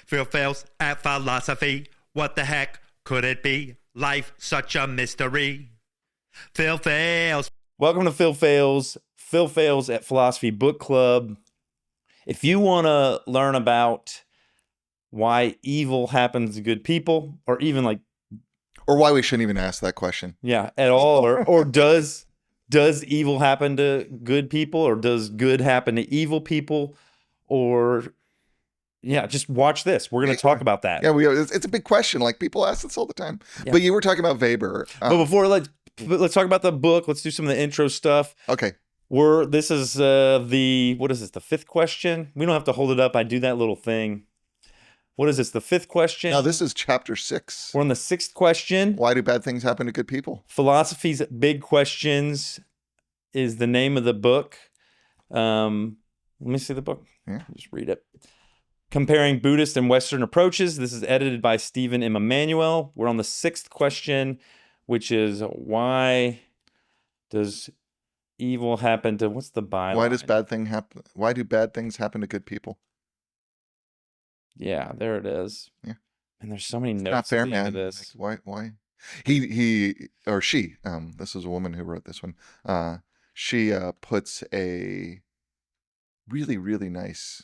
Fails at philosophy. What the heck could it be? Life such a mystery. Phil fails. Welcome to Phil Fails. Phil Fails at Philosophy Book Club. If you want to learn about why evil happens to good people, or even or why we shouldn't even ask that question, at all, or does evil happen to good people, or does good happen to evil people, or just watch this. We're going to talk about that. Yeah, it's a big question. Like, people ask this all the time. Yeah. But you were talking about Weber. But before, let's talk about the book. Let's do some of the intro stuff. Okay. This is the fifth question? We don't have to hold it up. I do that little thing. What is this, the fifth question? No, this is chapter 6. We're on the sixth question. Why do bad things happen to good people? Philosophy's Big Questions is the name of the book. Let me see the book. Yeah. Just read it. Comparing Buddhist and Western approaches. This is edited by Stephen M. Emanuel. We're on the sixth question, which is why does evil happen to, what's the byline? Why do bad things happen to good people? Yeah, there it is. Yeah. And there's so many notes. Not fair, at the end man. of this. Like, why? He or she, this is a woman who wrote this one. She puts a really, really nice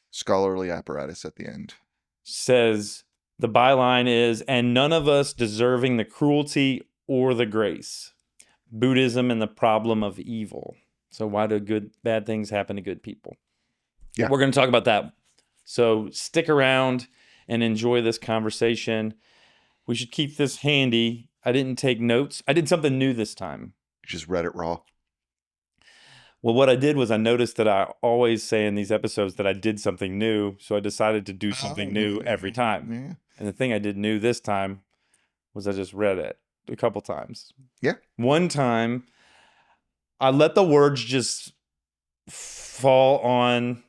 scholarly apparatus at the end. Says, the byline is, and none of us deserving the cruelty or the grace. Buddhism and the problem of evil. So why do bad things happen to good people? Yeah. We're going to talk about that. So stick around and enjoy this conversation. We should keep this handy. I didn't take notes. I did something new this time. You just read it raw. Well, what I did was I noticed that I always say in these episodes that I did something new. So I decided to do something new every time. Yeah. And the thing I did new this time was I just read it a couple times. Yeah. One time, I let the words just fall on,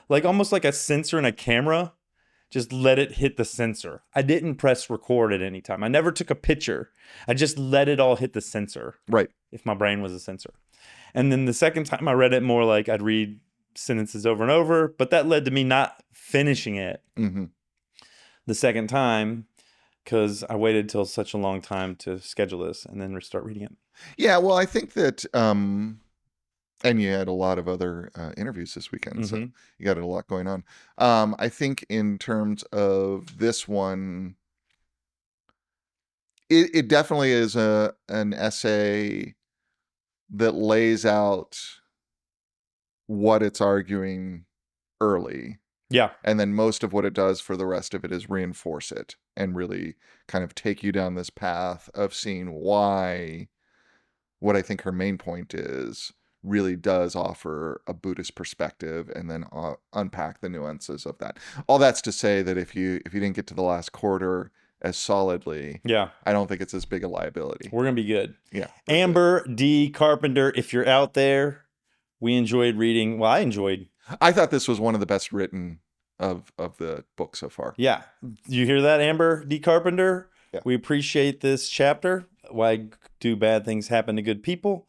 like almost like a sensor in a camera. Just let it hit the sensor. I didn't press record at any time. I never took a picture. I just let it all hit the sensor. Right. If my brain was a sensor. And then the second time I read it more like I'd read sentences over and over, but that led to me not finishing it the second time because I waited till such a long time to schedule this and then start reading it. Yeah, well, I think that, and you had a lot of other interviews this weekend, so you got a lot going on. I think in terms of this one, it definitely is an essay that lays out what it's arguing early. Yeah. And then most of what it does for the rest of it is reinforce it and really kind of take you down this path of seeing why what I think her main point is really does offer a Buddhist perspective and then unpack the nuances of that. All that's to say that if you didn't get to the last quarter as solidly, I don't think it's as big a liability. We're going to be good. Yeah. Amber D. Carpenter, if you're out there, we enjoyed reading. Well, I thought this was one of the best written of the book so far. Yeah. You hear that, Amber D. Carpenter? Yeah. We appreciate this chapter. Why do bad things happen to good people?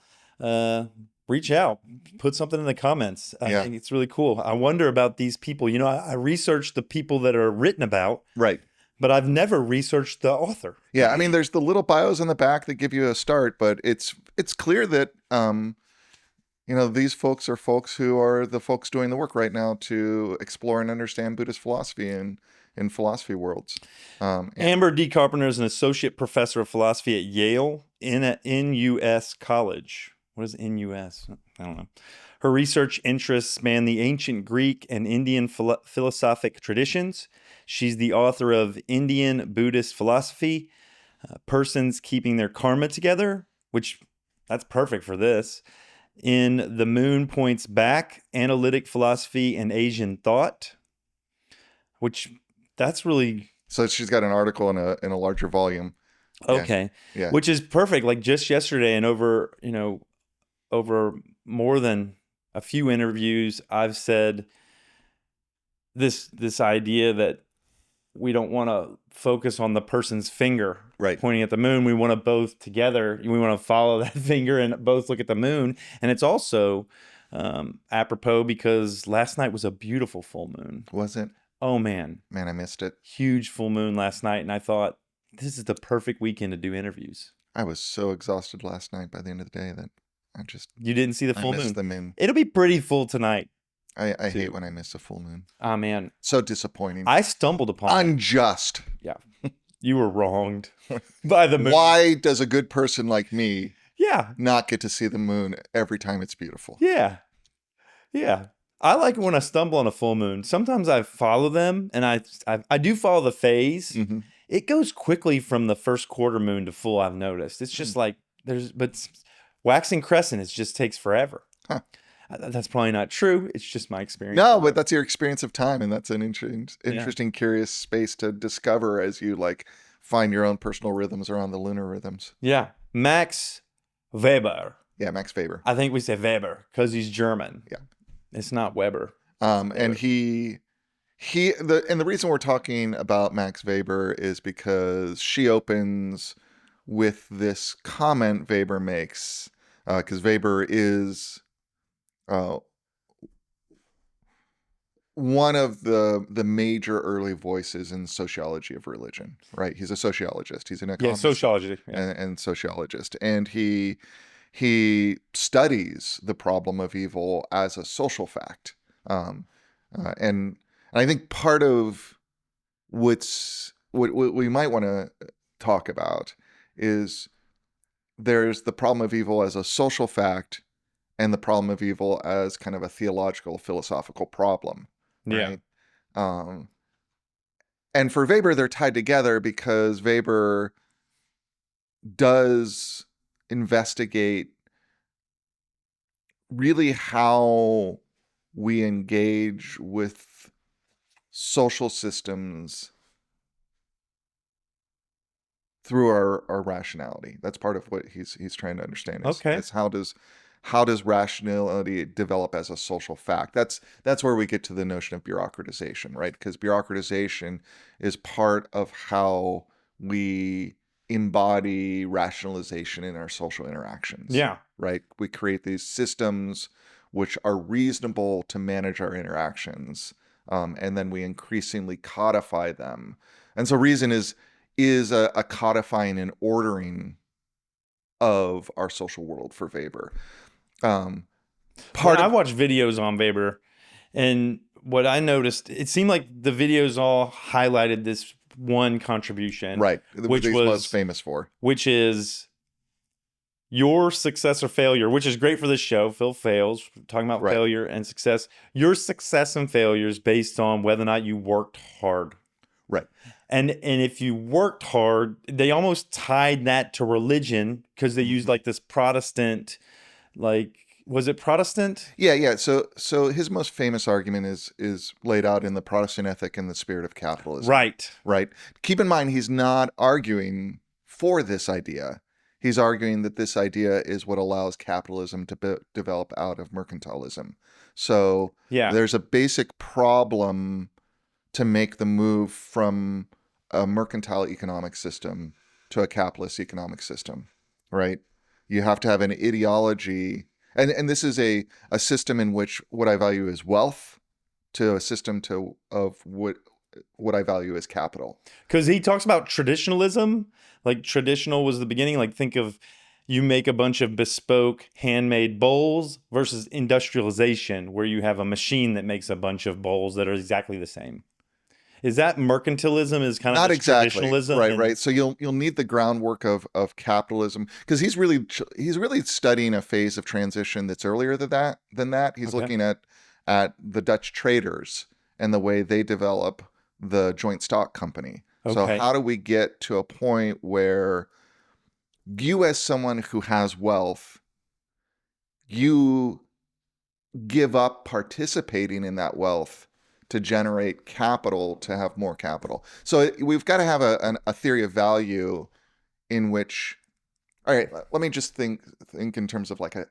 Reach out. Put something in the comments. I think it's really cool. I wonder about these people. You know, I researched the people that are written about. Right. But I've never researched the author. Yeah, I mean, there's the little bios in the back that give you a start, but it's clear that these folks are folks who are the folks doing the work right now to explore and understand Buddhist philosophy and in philosophy worlds. Amber D. Carpenter is an associate professor of philosophy at Yale in NUS College. What is NUS? I don't know. Her research interests span the ancient Greek and Indian philosophic traditions. She's the author of Indian Buddhist Philosophy, Persons Keeping Their Karma Together, which that's perfect for this. In The Moon Points Back, Analytic Philosophy and Asian Thought, which that's really... So she's got an article in a larger volume. Okay. Yeah. Which is perfect. Like just yesterday and over more than a few interviews, I've said this idea that we don't want to focus on the person's finger pointing at the moon. We want to both together. We want to follow that finger and both look at the moon. And it's also apropos because last night was a beautiful full moon. Was it? Oh, man. Man, I missed it. Huge full moon last night, and I thought, this is the perfect weekend to do interviews. I was so exhausted last night by the end of the day that You didn't see the I full missed moon. the moon. It'll be pretty full tonight. I too. hate when I miss a full moon. Ah, man. So disappointing. I stumbled upon it. Unjust. Yeah. You were wronged by the moon. Why does a good person like me Yeah. not get to see the moon every time it's beautiful? Yeah. Yeah. I like it when I stumble on a full moon. Sometimes I follow them, and I do follow the phase. Mhm. It goes quickly from the first quarter moon to full, I've noticed. It's just like but waxing crescent, it just takes forever. Huh. That's probably not true. It's just my experience. No, but that's your experience of time, and that's an interesting, curious space to discover as you like find your own personal rhythms around the lunar rhythms. Yeah. Max Weber. Yeah, Max Weber. I think we say Weber because he's German. Yeah. It's not Weber. And the reason we're talking about Max Weber is because she opens with this comment Weber makes, because Weber is one of the major early voices in sociology of religion, right? He's a sociologist. He's an economist. Yeah, sociology. Yeah. And sociologist. And he studies the problem of evil as a social fact. And I think part of what we might want to talk about is there's the problem of evil as a social fact and the problem of evil as kind of a theological, philosophical problem. Right? Yeah. And for Weber, they're tied together because Weber does investigate really how we engage with social systems through our rationality. That's part of what he's trying to understand. Is how does rationality develop as a social fact? That's where we get to the notion of bureaucratization, right? Because bureaucratization is part of how we embody rationalization in our social interactions. Yeah. Right? We create these systems which are reasonable to manage our interactions, and then we increasingly codify them. And so reason is a codifying and ordering of our social world for Weber. I watched videos on Weber, and what I noticed, it seemed like the videos all highlighted this one contribution, right, which he's was most famous for, which is your success or failure, which is great for this show. Phil Phails, talking about failure and success. Your success and failures based on whether or not you worked hard. Right. And if you worked hard, they almost tied that to religion because they used like this Protestant, like, was it Protestant? Yeah. So his most famous argument is laid out in The Protestant Ethic and the Spirit of Capitalism. Right. Keep in mind, he's not arguing for this idea. He's arguing that this idea is what allows capitalism to develop out of mercantilism. So there's a basic problem to make the move from a mercantile economic system to a capitalist economic system, right? You have to have an ideology, and this is a system in which what I value is wealth to a system of what I value as capital. Because he talks about traditionalism, like traditional was the beginning. Like think of you make a bunch of bespoke handmade bowls versus industrialization, where you have a machine that makes a bunch of bowls that are exactly the same. Is that mercantilism? Is kind of not exactly traditionalism? Right. So you'll need the groundwork of capitalism because he's really studying a phase of transition that's earlier than that. He's looking at the Dutch traders and the way they develop the joint stock company. So how do we get to a point where you, as someone who has wealth, you give up participating in that wealth to generate capital, to have more capital. So we've got to have a theory of value in which, all right, let me just think in terms of like a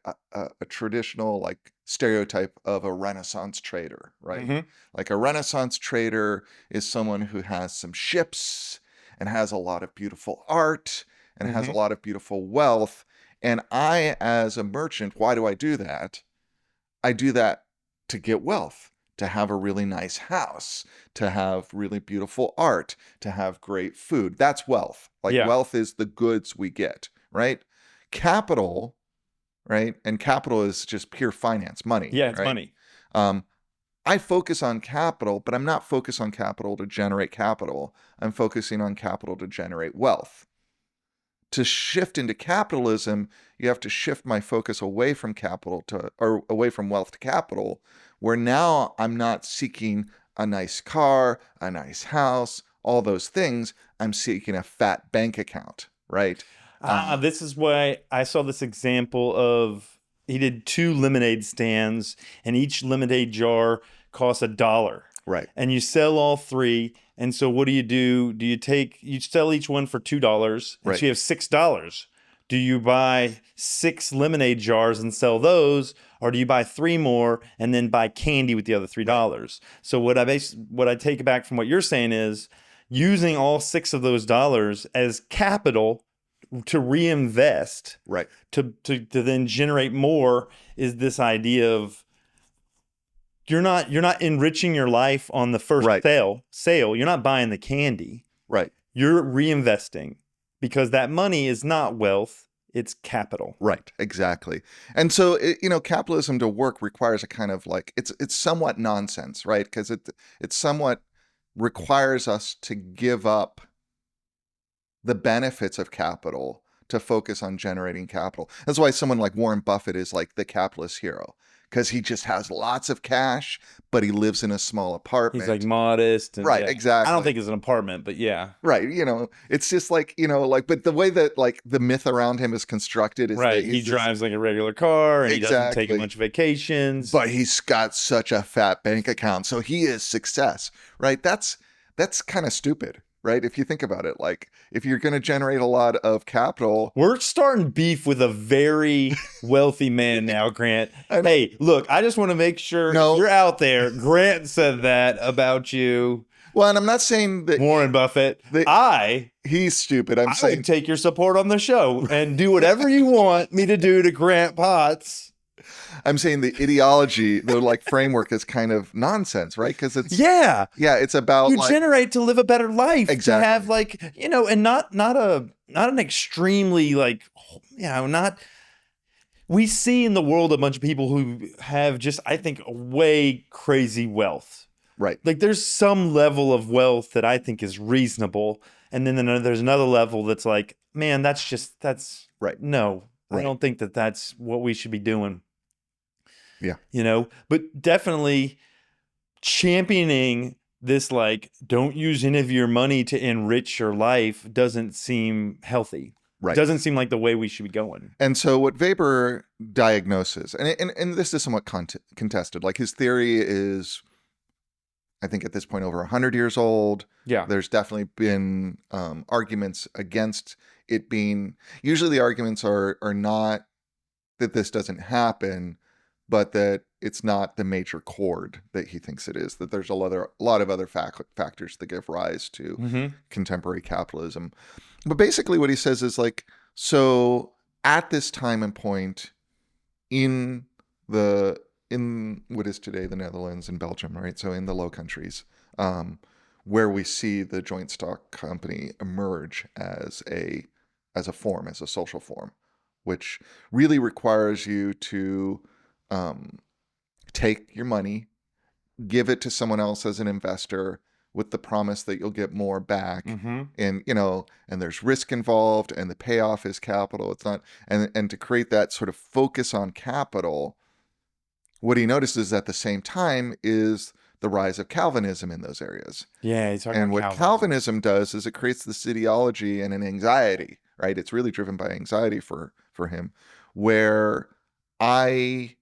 traditional like stereotype of a Renaissance trader, right? Mm-hmm. Like a Renaissance trader is someone who has some ships and has a lot of beautiful art and has a lot of beautiful wealth. And I, as a merchant, why do I do that? I do that to get wealth, to have a really nice house, to have really beautiful art, to have great food. That's wealth. Like Yeah. wealth is the goods we get, right? Capital, right? And capital is just pure finance, money. Yeah, it's right? money. I focus on capital, but I'm not focused on capital to generate capital. I'm focusing on capital to generate wealth. To shift into capitalism, you have to shift my focus away from capital to, or away from wealth to capital, where now I'm not seeking a nice car, a nice house, all those things. I'm seeking a fat bank account, right? This is why I saw this example of, he did 2 lemonade stands, and each lemonade jar costs $1. Right. And you sell all 3. And so what do? You sell each one for $2, and Right. so you have $6. Do you buy 6 lemonade jars and sell those, or do you buy 3 more and then buy candy with the other $3? So what I take back from what you're saying is using all 6 of those dollars as capital to reinvest, Right. to then generate more, is this idea of you're not enriching your life on the first Right. sale. You're not buying the candy. Right. You're reinvesting, because that money is not wealth, it's capital. Right, exactly. And so, capitalism to work requires a kind of like, it's somewhat nonsense, right? Because it somewhat requires us to give up the benefits of capital to focus on generating capital. That's why someone like Warren Buffett is like the capitalist hero, because he just has lots of cash, but he lives in a small apartment. He's like modest. And Right, yeah. exactly. I don't think it's an apartment, but yeah. Right, it's just like, but the way that like the myth around him is constructed is Right, that he drives like a regular car, and he doesn't take a Exactly. bunch of vacations. but he's got such a fat bank account, so he is success, right? That's kind of stupid, right? If you think about it, like if you're going to generate a lot of capital, We're starting beef with a very wealthy man now, Grant. Hey, look, I just want to make sure you're out there. Grant said that about you, well, and I'm not saying that Warren Buffett. he's stupid. I'm I saying would take your support on the show and do whatever you want me to do to Grant Potts. I'm saying the ideology, the like framework is kind of nonsense, right? Because it's it's about you like, generate to live a better life, Exactly. to have like, and not an extremely like, not. We see in the world a bunch of people who have just, I think, way crazy wealth. right, Like there's some level of wealth that I think is reasonable, and then there's another level that's like, man, that's right, no, Right. I don't think that that's what we should be doing. Yeah. But definitely championing this, like, don't use any of your money to enrich your life, doesn't seem healthy. right. Doesn't seem like the way we should be going. And so what Weber diagnoses, and this is somewhat contested, like his theory is, I think at this point, over 100 years old. Yeah. There's definitely been arguments against it being, usually the arguments are not that this doesn't happen, but that it's not the major chord that he thinks it is, that there's a lot of other factors that give rise to contemporary capitalism. But basically what he says is like, so at this time and point in what is today the Netherlands and Belgium, right? So in the Low Countries, where we see the joint stock company emerge as a form, as a social form, which really requires you to take your money, give it to someone else as an investor with the promise that you'll get more back. And, and there's risk involved, and the payoff is capital. It's not, and to create that sort of focus on capital, what he notices at the same time is the rise of Calvinism in those areas. Yeah, he's talking And about what Calvinism does is it creates this ideology and an anxiety, right? It's really driven by anxiety for him, where I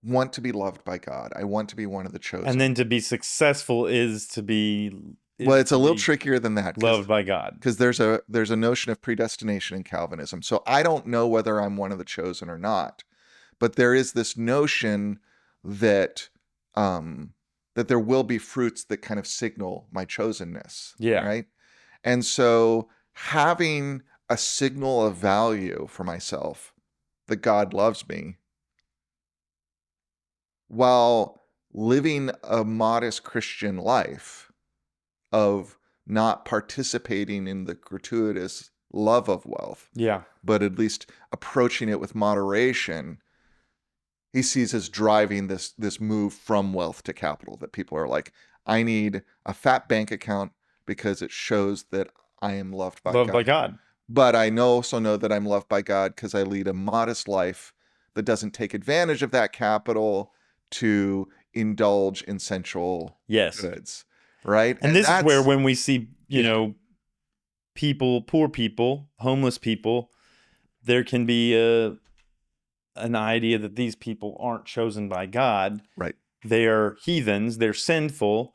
want to be loved by God. I want to be one of the chosen. And then to be successful is to be well, it's a little trickier than that. Loved by God. Because there's a notion of predestination in Calvinism. So I don't know whether I'm one of the chosen or not. But there is this notion that that there will be fruits that kind of signal my chosenness. Yeah. Right. And so having a signal of value for myself that God loves me while living a modest Christian life of not participating in the gratuitous love of wealth, Yeah. but at least approaching it with moderation, he sees as driving this move from wealth to capital, that people are like, I need a fat bank account because it shows that I am loved by Loved God. by God. But I also know that I'm loved by God because I lead a modest life that doesn't take advantage of that capital to indulge in sensual Yes. goods, right? And this is where that's when we see, you Yeah. know, people, poor people, homeless people, there can be an idea that these people aren't chosen by God. right. They're heathens, they're sinful,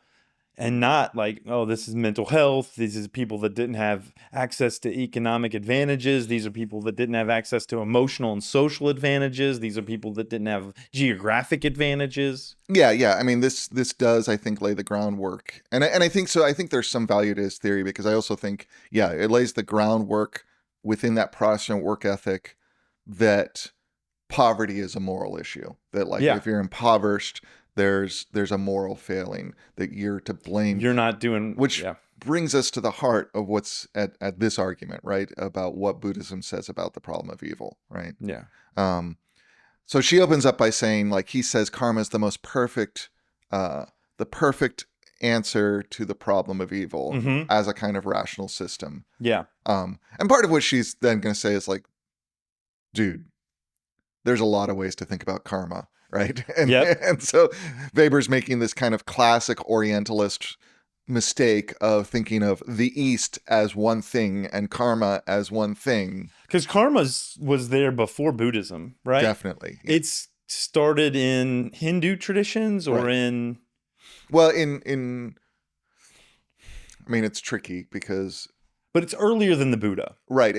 and not like, oh, this is mental health. These are people that didn't have access to economic advantages. These are people that didn't have access to emotional and social advantages. These are people that didn't have geographic advantages. Yeah. I mean, this does, I think, lay the groundwork, and I think so. I think there's some value to his theory, because I also think, yeah, it lays the groundwork within that Protestant work ethic that poverty is a moral issue. That, like, Yeah. if you're impoverished, there's a moral failing that you're to blame. You're not doing, Which yeah. brings us to the heart of what's at this argument, right? About what Buddhism says about the problem of evil, right? Yeah. So she opens up by saying, like, he says karma is the most perfect, the perfect answer to the problem of evil Mm-hmm. as a kind of rational system. Yeah. And part of what she's then going to say is like, dude, there's a lot of ways to think about karma, right? And, Yep. and so Weber's making this kind of classic Orientalist mistake of thinking of the East as one thing and karma as one thing. Because karma was there before Buddhism, right? Definitely. It's started in Hindu traditions or Right. in... Well, in I mean, it's tricky because, But it's earlier than the Buddha. right,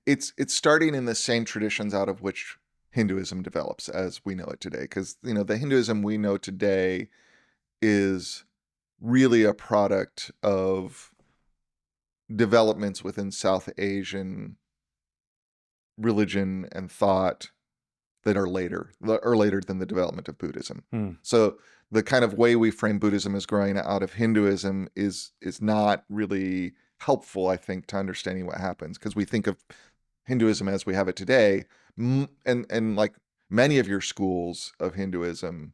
it's starting in the same traditions out of which Hinduism develops as we know it today. Because, you know, the Hinduism we know today is really a product of developments within South Asian religion and thought that are later than the development of Buddhism. Hmm. So the kind of way we frame Buddhism as growing out of Hinduism is not really helpful, I think, to understanding what happens, because we think of Hinduism as we have it today, and like many of your schools of Hinduism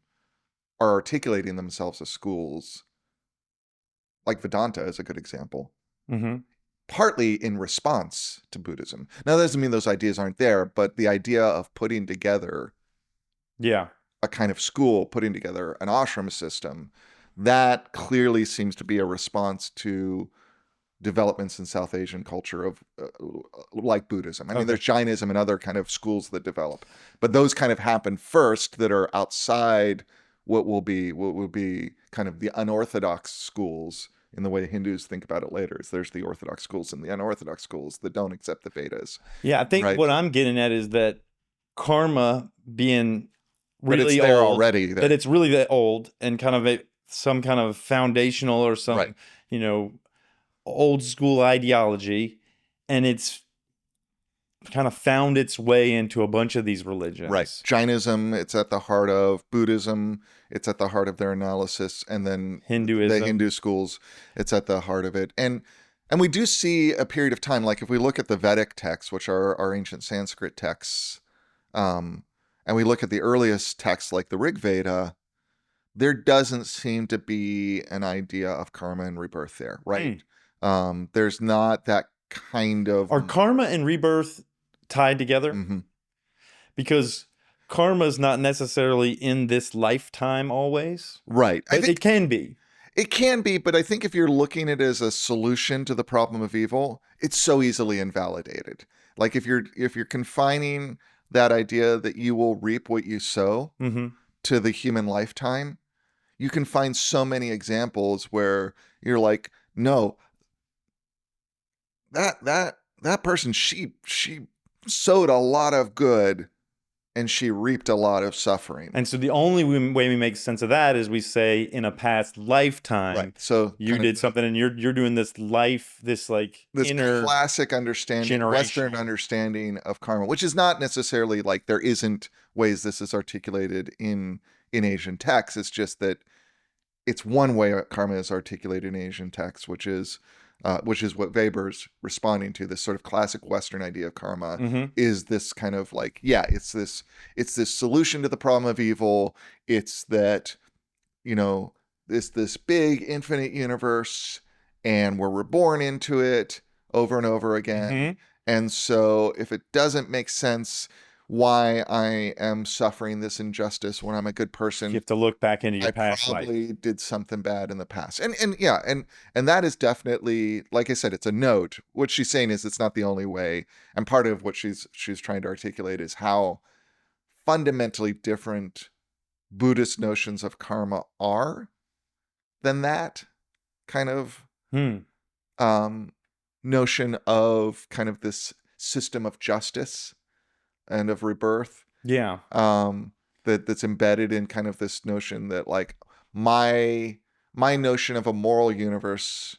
are articulating themselves as schools. Like Vedanta is a good example. Mm-hmm. Partly in response to Buddhism. Now, that doesn't mean those ideas aren't there, but the idea of putting together Yeah. a kind of school, putting together an ashram system, that clearly seems to be a response to developments in South Asian culture of like Buddhism. I mean, Okay. there's Jainism and other kind of schools that develop, but those kind of happen first, that are outside what will be kind of the unorthodox schools. In the way Hindus think about it later, is there's the orthodox schools and the unorthodox schools that don't accept the Vedas. Yeah, I think Right. what I'm getting at is that karma being But really it's there old, already. that it's really that old and kind of some kind of foundational or some, Right. you know, old school ideology, and it's kind of found its way into a bunch of these religions. Right. Jainism, it's at the heart of Buddhism. It's at the heart of their analysis. And then Hinduism. the Hindu schools, it's at the heart of it. And we do see a period of time, like if we look at the Vedic texts, which are our ancient Sanskrit texts, and we look at the earliest texts like the Rig Veda, there doesn't seem to be an idea of karma and rebirth there, right? There's not that kind of... Are karma and rebirth tied together? Mm-hmm. Because karma is not necessarily in this lifetime always. Right. I But think it can be. it can be, but I think if you're looking at it as a solution to the problem of evil, it's so easily invalidated. Like if you're confining that idea that you will reap what you sow Mm-hmm. to the human lifetime, you can find so many examples where you're like, no, that person, she sowed a lot of good and she reaped a lot of suffering. And so the only way we make sense of that is we say in a past lifetime, Right. So you did something and you're doing this life, this like this inner classic understanding, Western generational understanding of karma, which is not necessarily like there isn't ways this is articulated in in Asian texts. It's just that it's one way karma is articulated in Asian texts, which is what Weber's responding to. This sort of classic Western idea of karma is this kind of like, it's this solution to the problem of evil. It's that, this big infinite universe, and we're reborn into it over and over again. And so if it doesn't make sense why I am suffering this injustice when I'm a good person, You have to look back into your past life. I probably did something bad in the past. And that is definitely, like I said, it's a note. What she's saying is it's not the only way. And part of what she's trying to articulate is how fundamentally different Buddhist notions of karma are than that kind of notion of kind of this system of justice and of rebirth. Yeah. That's embedded in kind of this notion that like my notion of a moral universe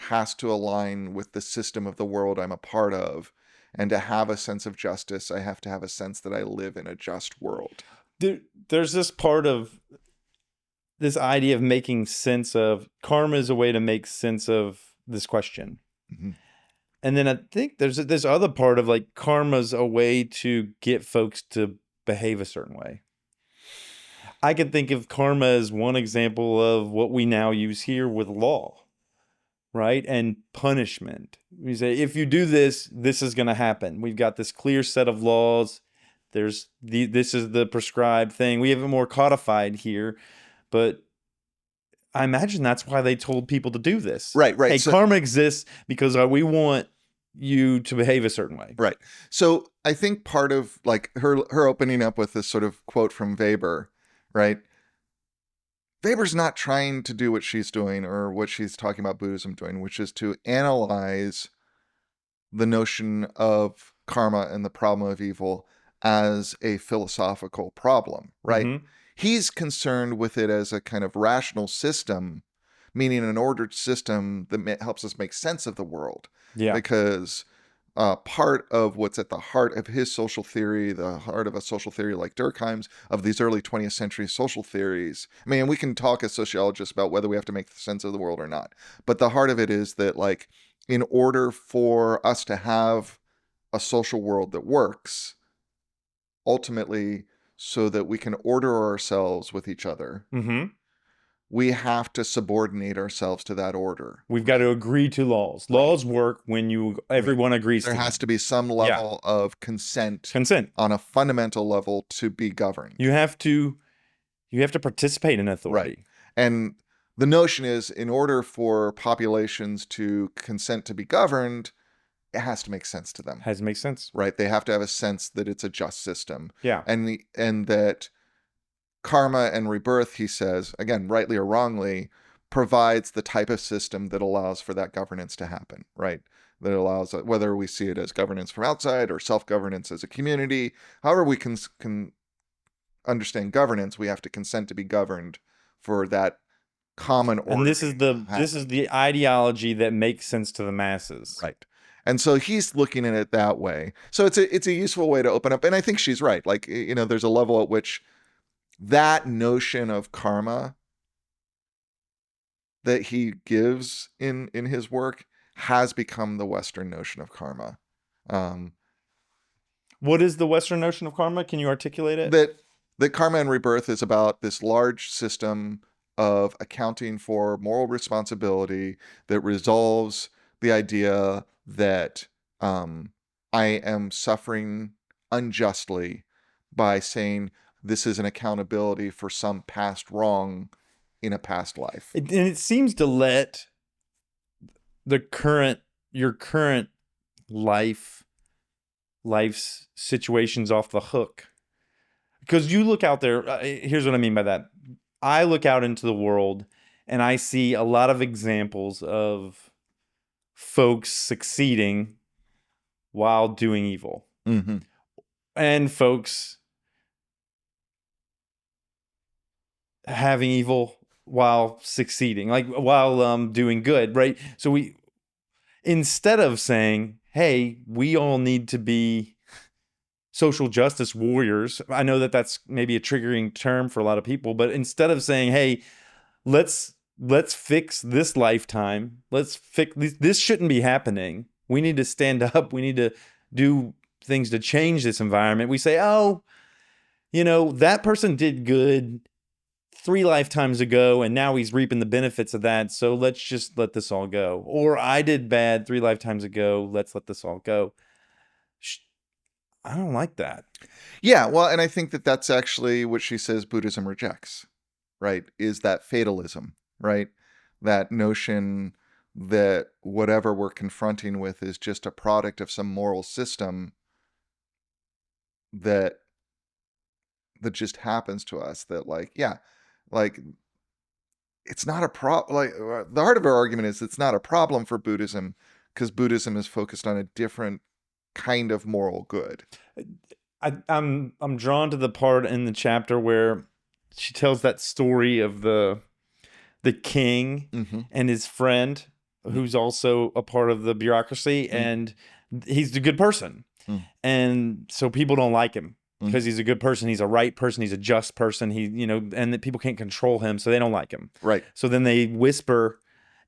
has to align with the system of the world I'm a part of. And to have a sense of justice, I have to have a sense that I live in a just world. There's this part of this idea of making sense of karma is a way to make sense of this question. And then I think there's this other part of like karma's a way to get folks to behave a certain way. I can think of karma as one example of what we now use here with law, right? And punishment. We say, if you do this, this is going to happen. We've got this clear set of laws. This is the prescribed thing. We have it more codified here, but I imagine that's why they told people to do this. Right. Hey, karma exists because we want you to behave a certain way. Right. So I think part of like her opening up with this sort of quote from Weber, right? Weber's not trying to do what she's doing or what she's talking about Buddhism doing, which is to analyze the notion of karma and the problem of evil as a philosophical problem, right? He's concerned with it as a kind of rational system, meaning an ordered system that helps us make sense of the world. Yeah. Because part of what's at the heart of his social theory, the heart of a social theory like Durkheim's, of these early 20th century social theories, I mean, we can talk as sociologists about whether we have to make sense of the world or not. But the heart of it is that, like, in order for us to have a social world that works, ultimately, so that we can order ourselves with each other, we have to subordinate ourselves to that order. We've got to agree to laws. Laws work when everyone agrees. There has to be some level of consent on a fundamental level to be governed. You have to participate in authority. Right. And the notion is, in order for populations to consent to be governed, it has to make sense to them. Has to make sense. Right. They have to have a sense that it's a just system. Yeah. And that karma and rebirth, he says, again, rightly or wrongly, provides the type of system that allows for that governance to happen, right? That allows, whether we see it as governance from outside or self-governance as a community, however we can understand governance, we have to consent to be governed for that common order. And this is the ideology that makes sense to the masses. Right. And so he's looking at it that way. So it's a useful way to open up. And I think she's right. Like, there's a level at which that notion of karma that he gives in his work has become the Western notion of karma. What is the Western notion of karma? Can you articulate it? That karma and rebirth is about this large system of accounting for moral responsibility that resolves the idea that I am suffering unjustly by saying this is an accountability for some past wrong in a past life. And it seems to let your current life's situations off the hook. Because you look out there, here's what I mean by that. I look out into the world and I see a lot of examples of folks succeeding while doing evil. And folks having evil while succeeding, like while doing good, right? So instead of saying, hey, we all need to be social justice warriors. I know that that's maybe a triggering term for a lot of people, but instead of saying, hey, let's fix this lifetime, let's fix this shouldn't be happening. We need to stand up. We need to do things to change this environment. We say, oh, that person did good 3 lifetimes ago, and now he's reaping the benefits of that. So let's just let this all go. Or I did bad 3 lifetimes ago. Let's let this all go. I don't like that. Yeah, well, and I think that that's actually what she says Buddhism rejects, right? Is that fatalism, right? That notion that whatever we're confronting with is just a product of some moral system that just happens to us. That like it's not a problem. Like the heart of our argument is it's not a problem for Buddhism because Buddhism is focused on a different kind of moral good. I'm drawn to the part in the chapter where she tells that story of the king and his friend who's also a part of the bureaucracy, and he's a good person. And so people don't like him because he's a good person. He's a right person. He's a just person. And that people can't control him, so they don't like him. Right. So then they whisper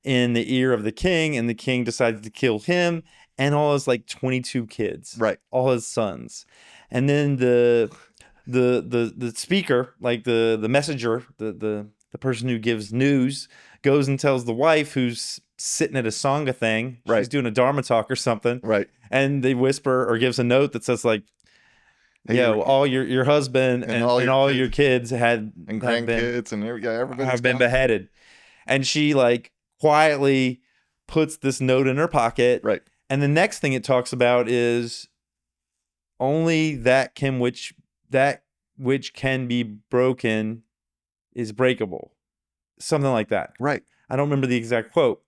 in the ear of the king, and the king decides to kill him and all his 22 kids. Right. All his sons. And then the speaker, the messenger, the person who gives news, goes and tells the wife who's sitting at a sangha thing. She's Right. doing a dharma talk or something. Right. And they whisper or gives a note that says Hey, all your husband and all your kids and grandkids and everybody have been beheaded. And she quietly puts this note in her pocket. Right. And the next thing it talks about is only that which can be broken is breakable. Something like that. Right. I don't remember the exact quote.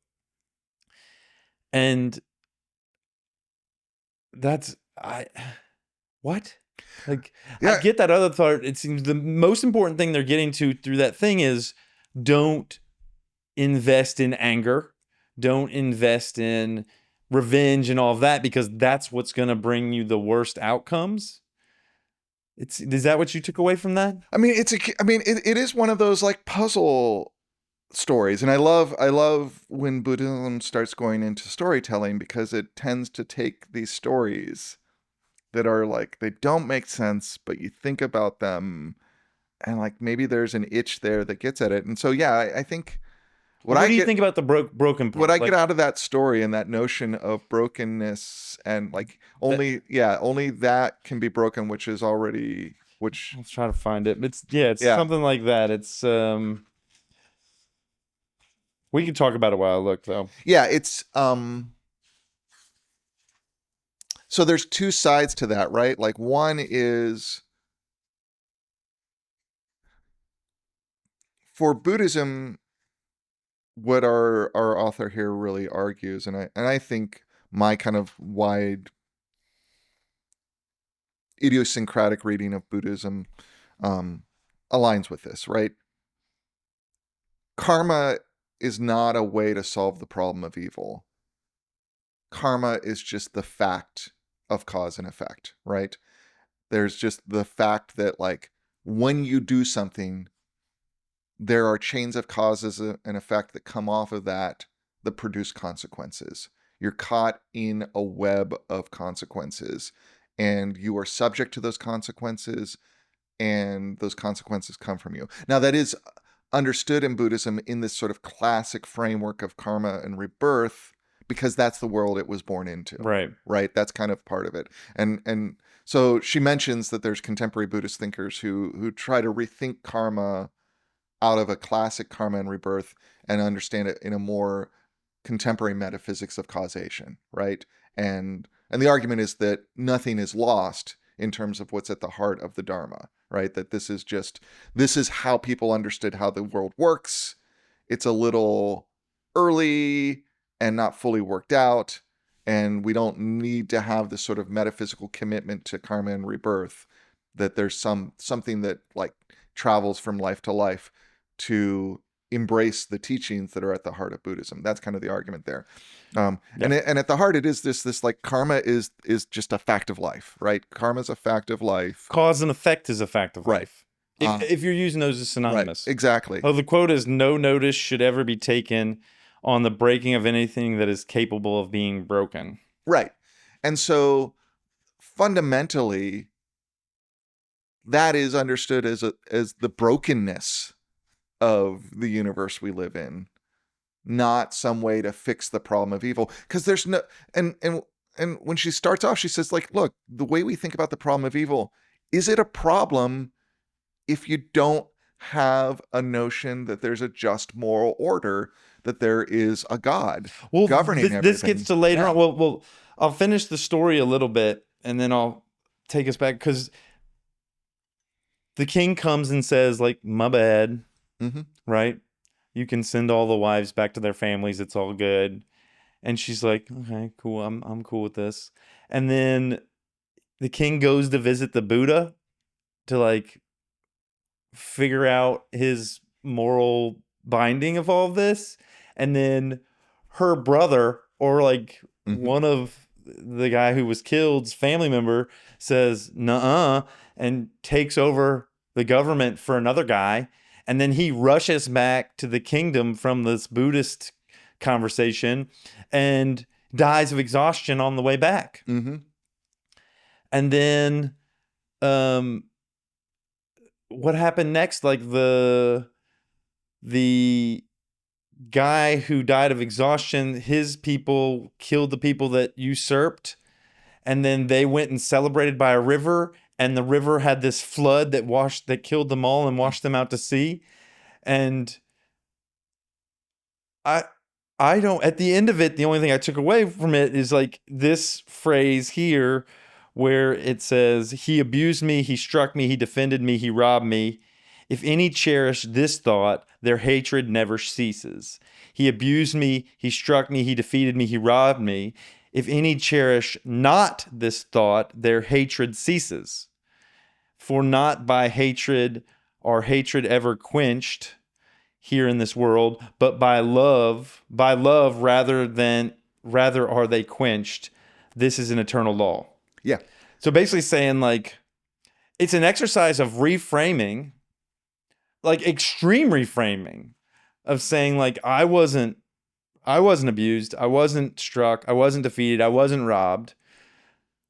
And that's what? I get that other thought. It seems the most important thing they're getting to through that thing is don't invest in anger. Don't invest in revenge and all of that, because that's what's going to bring you the worst outcomes. Is that what you took away from that? I mean, it is one of those puzzle stories, and I love when Buddhism starts going into storytelling, because it tends to take these stories that are they don't make sense, but you think about them and maybe there's an itch there that gets at it. And so I think what do you think about the broken part? What I get out of that story and that notion of brokenness and only that can be broken, which is already let's try to find it. It's something like that. It's we can talk about it while I look, though. Yeah, it's so there's two sides to that, right? One is for Buddhism, what our author here really argues, and I think my kind of wide idiosyncratic reading of Buddhism aligns with this, right? Karma is not a way to solve the problem of evil. Karma is just the fact of cause and effect, right? There's just the fact that when you do something, there are chains of causes and effect that come off of that produce consequences. You're caught in a web of consequences, and you are subject to those consequences, and those consequences come from you. Now, that is understood in Buddhism in this sort of classic framework of karma and rebirth, because that's the world it was born into. Right. That's kind of part of it. And so she mentions that there's contemporary Buddhist thinkers who try to rethink karma out of a classic karma and rebirth and understand it in a more contemporary metaphysics of causation, right? And the argument is that nothing is lost in terms of what's at the heart of the Dharma, right? That this is how people understood how the world works. It's a little early and not fully worked out, and we don't need to have this sort of metaphysical commitment to karma and rebirth, that there's something that travels from life to life to embrace the teachings that are at the heart of Buddhism. That's kind of the argument there. And at the heart, it is this like karma is just a fact of life, right? Karma is a fact of life. Cause and effect is a fact of Right. life. If you're using those as synonymous. Right, exactly. Oh, the quote is, "No notice should ever be taken on the breaking of anything that is capable of being broken." Right. And so fundamentally, that is understood as the brokenness of the universe we live in, not some way to fix the problem of evil. Because there's no and when she starts off, she says, like, look, the way we think about the problem of evil, is it a problem if you don't have a notion that there's a just moral order, that there is a God governing everything? This gets to later on. Well, I'll finish the story a little bit, and then I'll take us back, because the king comes and says, like, my bad, right? You can send all the wives back to their families. It's all good. And she's like, okay, cool. I'm cool with this. And then the king goes to visit the Buddha to, like, figure out his moral binding of all of this. And then her brother, or like one of the guy who was killed's family member, says nuh-uh, and takes over the government for another guy. And then he rushes back to the kingdom from this Buddhist conversation and dies of exhaustion on the way back. And then what happened next? Like, the guy who died of exhaustion, his people killed the people that usurped, and then they went and celebrated by a river, and the river had this flood that killed them all and washed them out to sea. And I don't, at the end of it, the only thing I took away from it is, like, this phrase here where it says, he abused me, he struck me, he defended me, he robbed me. If any cherish this thought, their hatred never ceases. He abused me, he struck me, he defeated me, he robbed me. If any cherish not this thought, their hatred ceases. For not by hatred are hatred ever quenched here in this world, but by love rather are they quenched. This is an eternal law. Yeah. So basically saying, like, it's an exercise of reframing, like extreme reframing, of saying, like, I wasn't abused, I wasn't struck, I wasn't defeated, I wasn't robbed.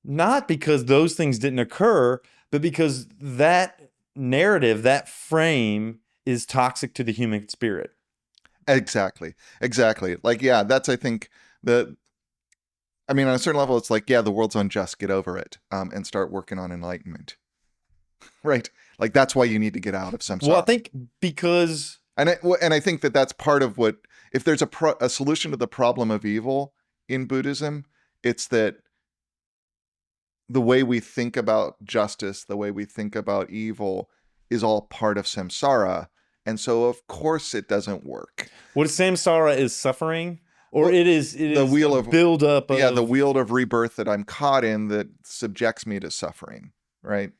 Not because those things didn't occur, but because that narrative, that frame, is toxic to the human spirit. Exactly. Like, yeah, that's, I think, on a certain level, it's like, yeah, the world's unjust, get over it, and start working on enlightenment. Right? Like, that's why you need to get out of samsara. Well, I think because... And I think that's part of what, if there's a solution to the problem of evil in Buddhism, it's that the way we think about justice, the way we think about evil, is all part of samsara. And so, of course, it doesn't work. What samsara is suffering? Or it is the wheel of buildup of... Yeah, the wheel of rebirth that I'm caught in that subjects me to suffering, right?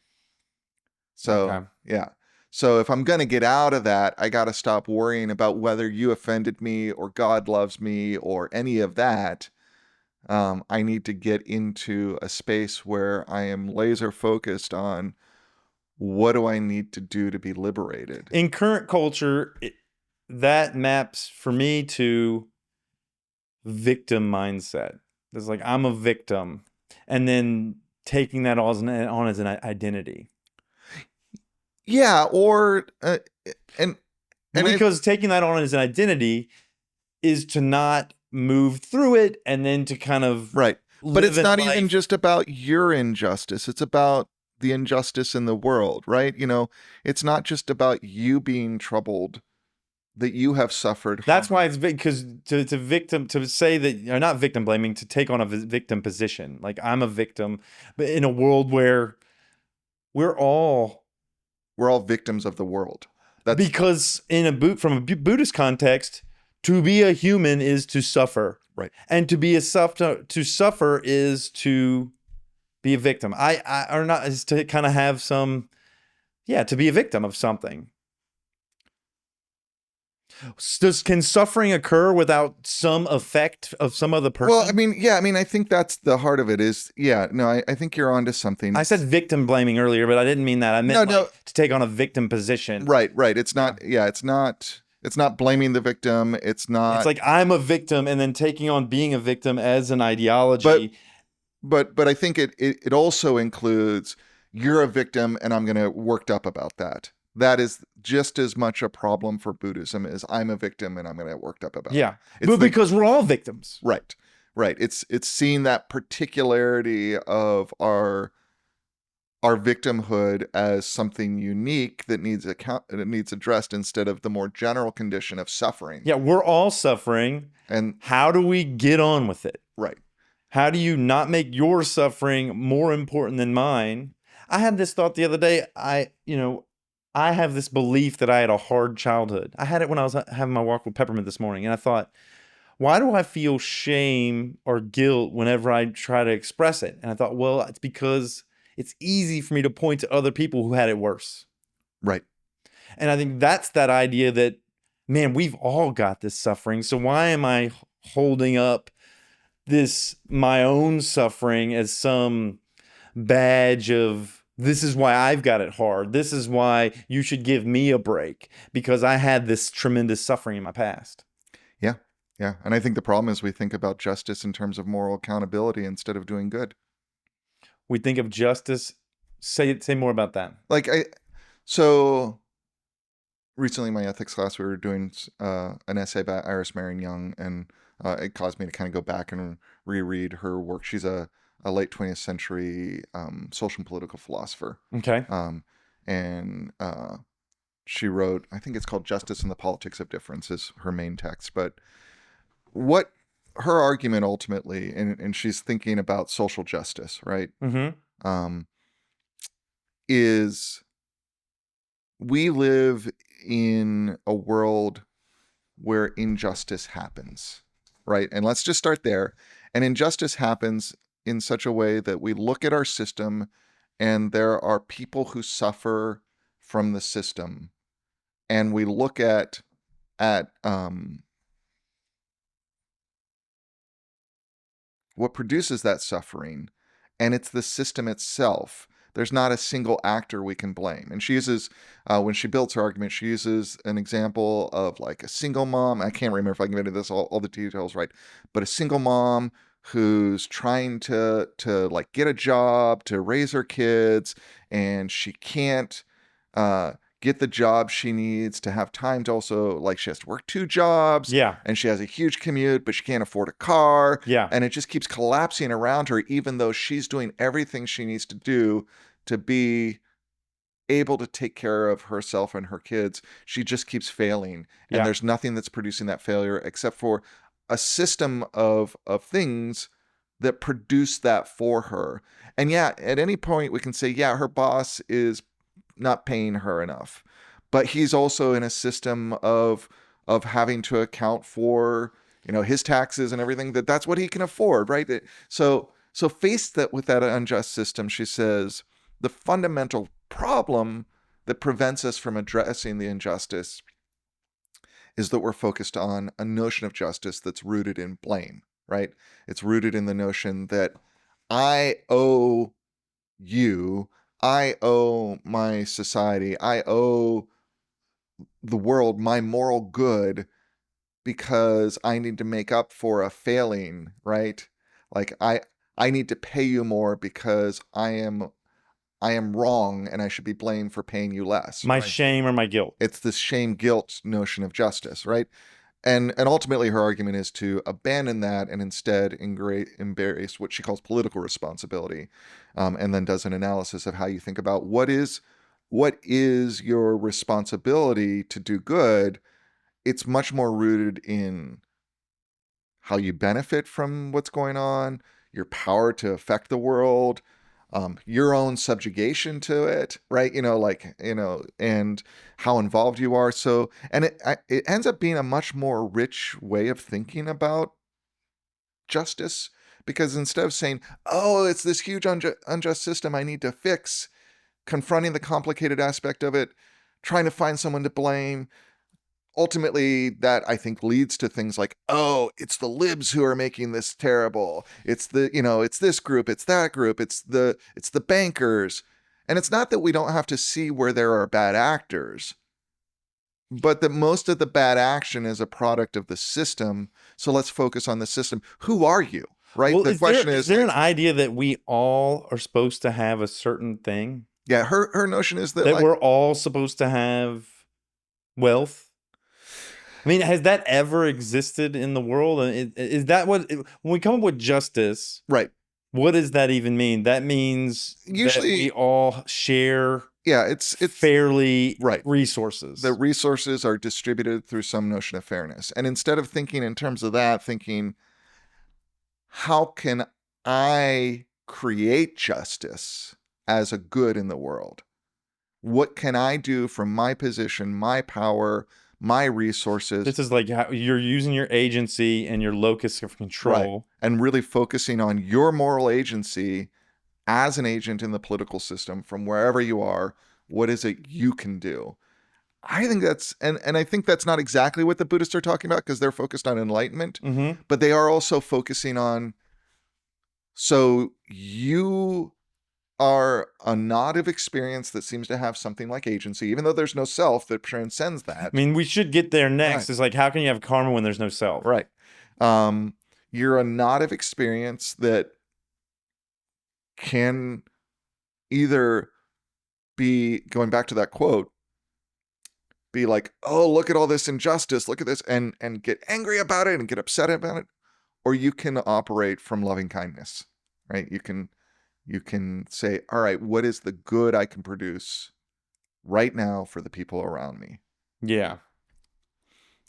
So, Okay. Yeah. So if I'm going to get out of that, I got to stop worrying about whether you offended me or God loves me or any of that. I need to get into a space where I am laser focused on what do I need to do to be liberated. In current culture, that maps for me to victim mindset. It's like, I'm a victim, and then taking that on as an identity. Yeah, or because taking that on as an identity is to not move through it, and then to kind of right. But it's not even just about your injustice. It's about the injustice in the world, right? You know, it's not just about you being troubled, that you have suffered. That's why it's because to say that you're not victim blaming, to take on a victim position, like, I'm a victim, but in a world where we're all victims of the world. Because from a Buddhist context, to be a human is to suffer, right? And to suffer is to be a victim. Is to kind of have to be a victim of something. Can suffering occur without some effect of some other person? Well, I think that's the heart of it is, I think you're onto something. I said victim blaming earlier, but I didn't mean that. I meant No. to take on a victim position. Right. It's not, it's not blaming the victim. It's not. It's like I'm a victim and then taking on being a victim as an ideology. But I think it also includes you're a victim and I'm going to worked up about that. That is just as much a problem for Buddhism as I'm a victim and I'm going to get worked up about it. But because we're all victims. Right. It's seeing that particularity of our victimhood as something unique that needs addressed instead of the more general condition of suffering. Yeah, we're all suffering. And how do we get on with it? Right. How do you not make your suffering more important than mine? I had this thought the other day. I have this belief that I had a hard childhood. I had it when I was having my walk with Peppermint this morning. And I thought, why do I feel shame or guilt whenever I try to express it? And I thought, well, it's because it's easy for me to point to other people who had it worse. Right. And I think that's that idea that, man, we've all got this suffering. So why am I holding up my own suffering as some badge of, this is why I've got it hard. This is why you should give me a break, because I had this tremendous suffering in my past. Yeah. And I think the problem is we think about justice in terms of moral accountability instead of doing good. We think of justice. Say more about that. So recently in my ethics class, we were doing an essay by Iris Marion Young, and it caused me to kind of go back and reread her work. She's a late 20th century social and political philosopher. Okay. And she wrote, I think it's called Justice and the Politics of Difference is her main text. But what her argument ultimately, and she's thinking about social justice, right? Mm-hmm. Is we live in a world where injustice happens, right? And let's just start there. And injustice happens in such a way that we look at our system and there are people who suffer from the system. And we look at what produces that suffering, and it's the system itself. There's not a single actor we can blame. And she uses, when she builds her argument, she uses an example of like a single mom. I can't remember if I can get into this, all the details right, but a single mom who's trying to like get a job to raise her kids, and she can't get the job she needs to have time to also, like, she has to work 2 jobs. Yeah. And she has a huge commute, but she can't afford a car. Yeah. And it just keeps collapsing around her, even though she's doing everything she needs to do to be able to take care of herself and her kids. She just keeps failing. And there's nothing that's producing that failure except for a system of things that produce that for her. And at any point we can say, her boss is not paying her enough, but he's also in a system of having to account for, his taxes and everything, that's what he can afford, right? So faced with that unjust system, she says the fundamental problem that prevents us from addressing the injustice is that we're focused on a notion of justice that's rooted in blame, right? It's rooted in the notion that I owe you, I owe my society, I owe the world my moral good because I need to make up for a failing, right? Like I need to pay you more because I am wrong and I should be blamed for paying you less. My shame or my guilt. It's this shame-guilt notion of justice, right? And ultimately her argument is to abandon that and instead embrace what she calls political responsibility, and then does an analysis of how you think about what is your responsibility to do good. It's much more rooted in how you benefit from what's going on, your power to affect the world, your own subjugation to it, right? And how involved you are. So, and it ends up being a much more rich way of thinking about justice, because instead of saying, oh, it's this huge unjust system I need to fix, confronting the complicated aspect of it, trying to find someone to blame, ultimately that I think leads to things like, oh, it's the libs who are making this terrible. It's the, it's this group, it's that group, it's the bankers. And it's not that we don't have to see where there are bad actors, but that most of the bad action is a product of the system. So let's focus on the system. Who are you? Right? Well, The question is is there like, an idea that we all are supposed to have a certain thing? yeah, her notion is that That like, we're all supposed to have wealth? I mean, has that ever existed in the world? And is that what, when we come up with justice, right. what does that even mean? That means that Usually, we all share yeah, it's fairly right. resources. The resources are distributed through some notion of fairness. And instead of thinking in terms of that, thinking, how can I create justice as a good in the world? What can I do from my position, my power, my resources? This is like how you're using your agency and your locus of control. Right. And really focusing on your moral agency as an agent in the political system from wherever you are. What is it you can do? I think that's, and I think that's not exactly what the Buddhists are talking about, because they're focused on enlightenment, but they are also focusing on, so you are a knot of experience that seems to have something like agency, even though there's no self that transcends that. I mean, we should get there next. Right. It's like, how can you have karma when there's no self? Right. You're a knot of experience that can either be, going back to that quote, be like, oh, look at all this injustice, look at this, and get angry about it and get upset about it, or you can operate from loving kindness, right? You can say, all right, what is the good I can produce right now for the people around me? Yeah.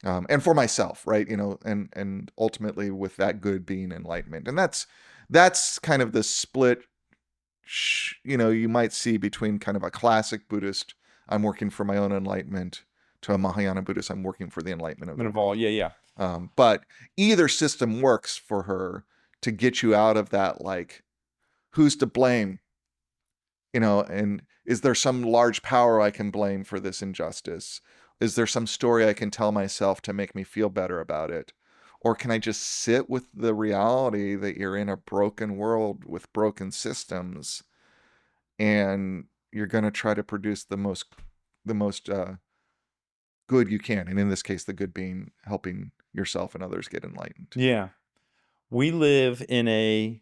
And for myself, right? And ultimately with that good being enlightenment. And that's kind of the split, you might see between kind of a classic Buddhist, I'm working for my own enlightenment, to a Mahayana Buddhist, I'm working for the enlightenment of the world. Yeah. But either system works for her to get you out of that, like, who's to blame? And is there some large power I can blame for this injustice? Is there some story I can tell myself to make me feel better about it? Or can I just sit with the reality that you're in a broken world with broken systems, and you're going to try to produce the most good you can, and in this case, the good being helping yourself and others get enlightened. Yeah. We live in a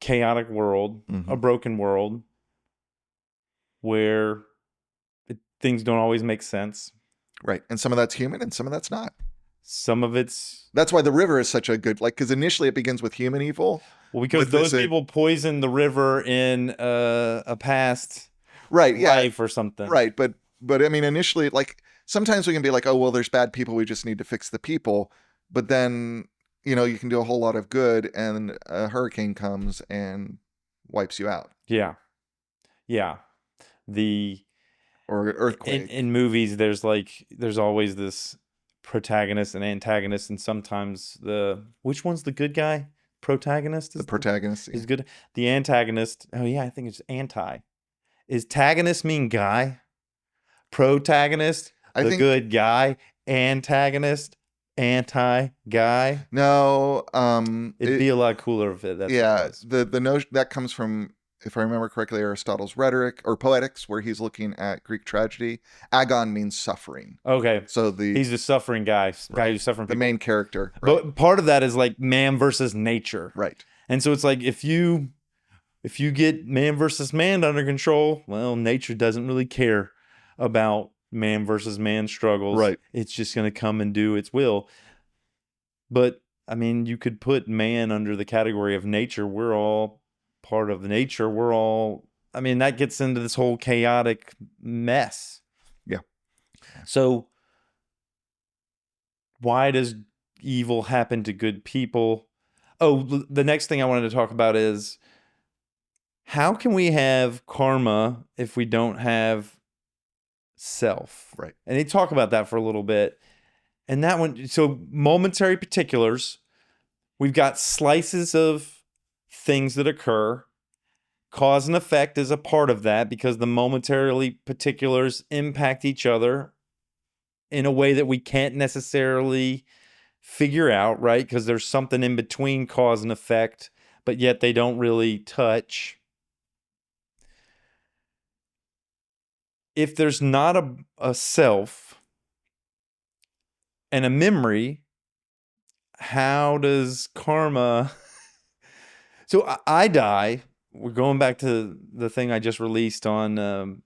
chaotic world, a broken world, where things don't always make sense. Right. And some of that's human and some of that's not. Some of it's... That's why the river is such a good, like, because initially it begins with human evil. Well, because those people poisoned the river in a past life or something. Right. But I mean, initially, like, sometimes we can be like, oh, well, there's bad people, we just need to fix the people. But then, you can do a whole lot of good, and a hurricane comes and wipes you out. Yeah. Yeah. Or earthquake. In movies, there's always this protagonist and antagonist, and sometimes which one's the good guy? Protagonist? The protagonist. Is good. The antagonist. Oh yeah, I think it's anti. Is tagonist mean guy? Protagonist, the good guy. Antagonist, anti-guy. No, it'd be a lot cooler if that's the notion that comes from, if I remember correctly, Aristotle's Rhetoric or Poetics, where he's looking at Greek tragedy. Agon means suffering. Okay, so he's the suffering guy who's suffering. The main character, right. But part of that is like man versus nature, right? And so it's like if you get man versus man under control, well, nature doesn't really care about man versus man struggles. Right. It's just going to come and do its will. But I mean, you could put man under the category of nature. We're all part of nature. I mean, that gets into this whole chaotic mess. Yeah. So why does evil happen to good people? Oh, the next thing I wanted to talk about is, how can we have karma if we don't have self? Right. And they talk about that for a little bit. And that one, so momentary particulars, we've got slices of things that occur. Cause and effect is a part of that, because the momentarily particulars impact each other in a way that we can't necessarily figure out, right? Because there's something in between cause and effect, but yet they don't really touch. If there's not a self and a memory, how does karma... So I die. We're going back to the thing I just released on,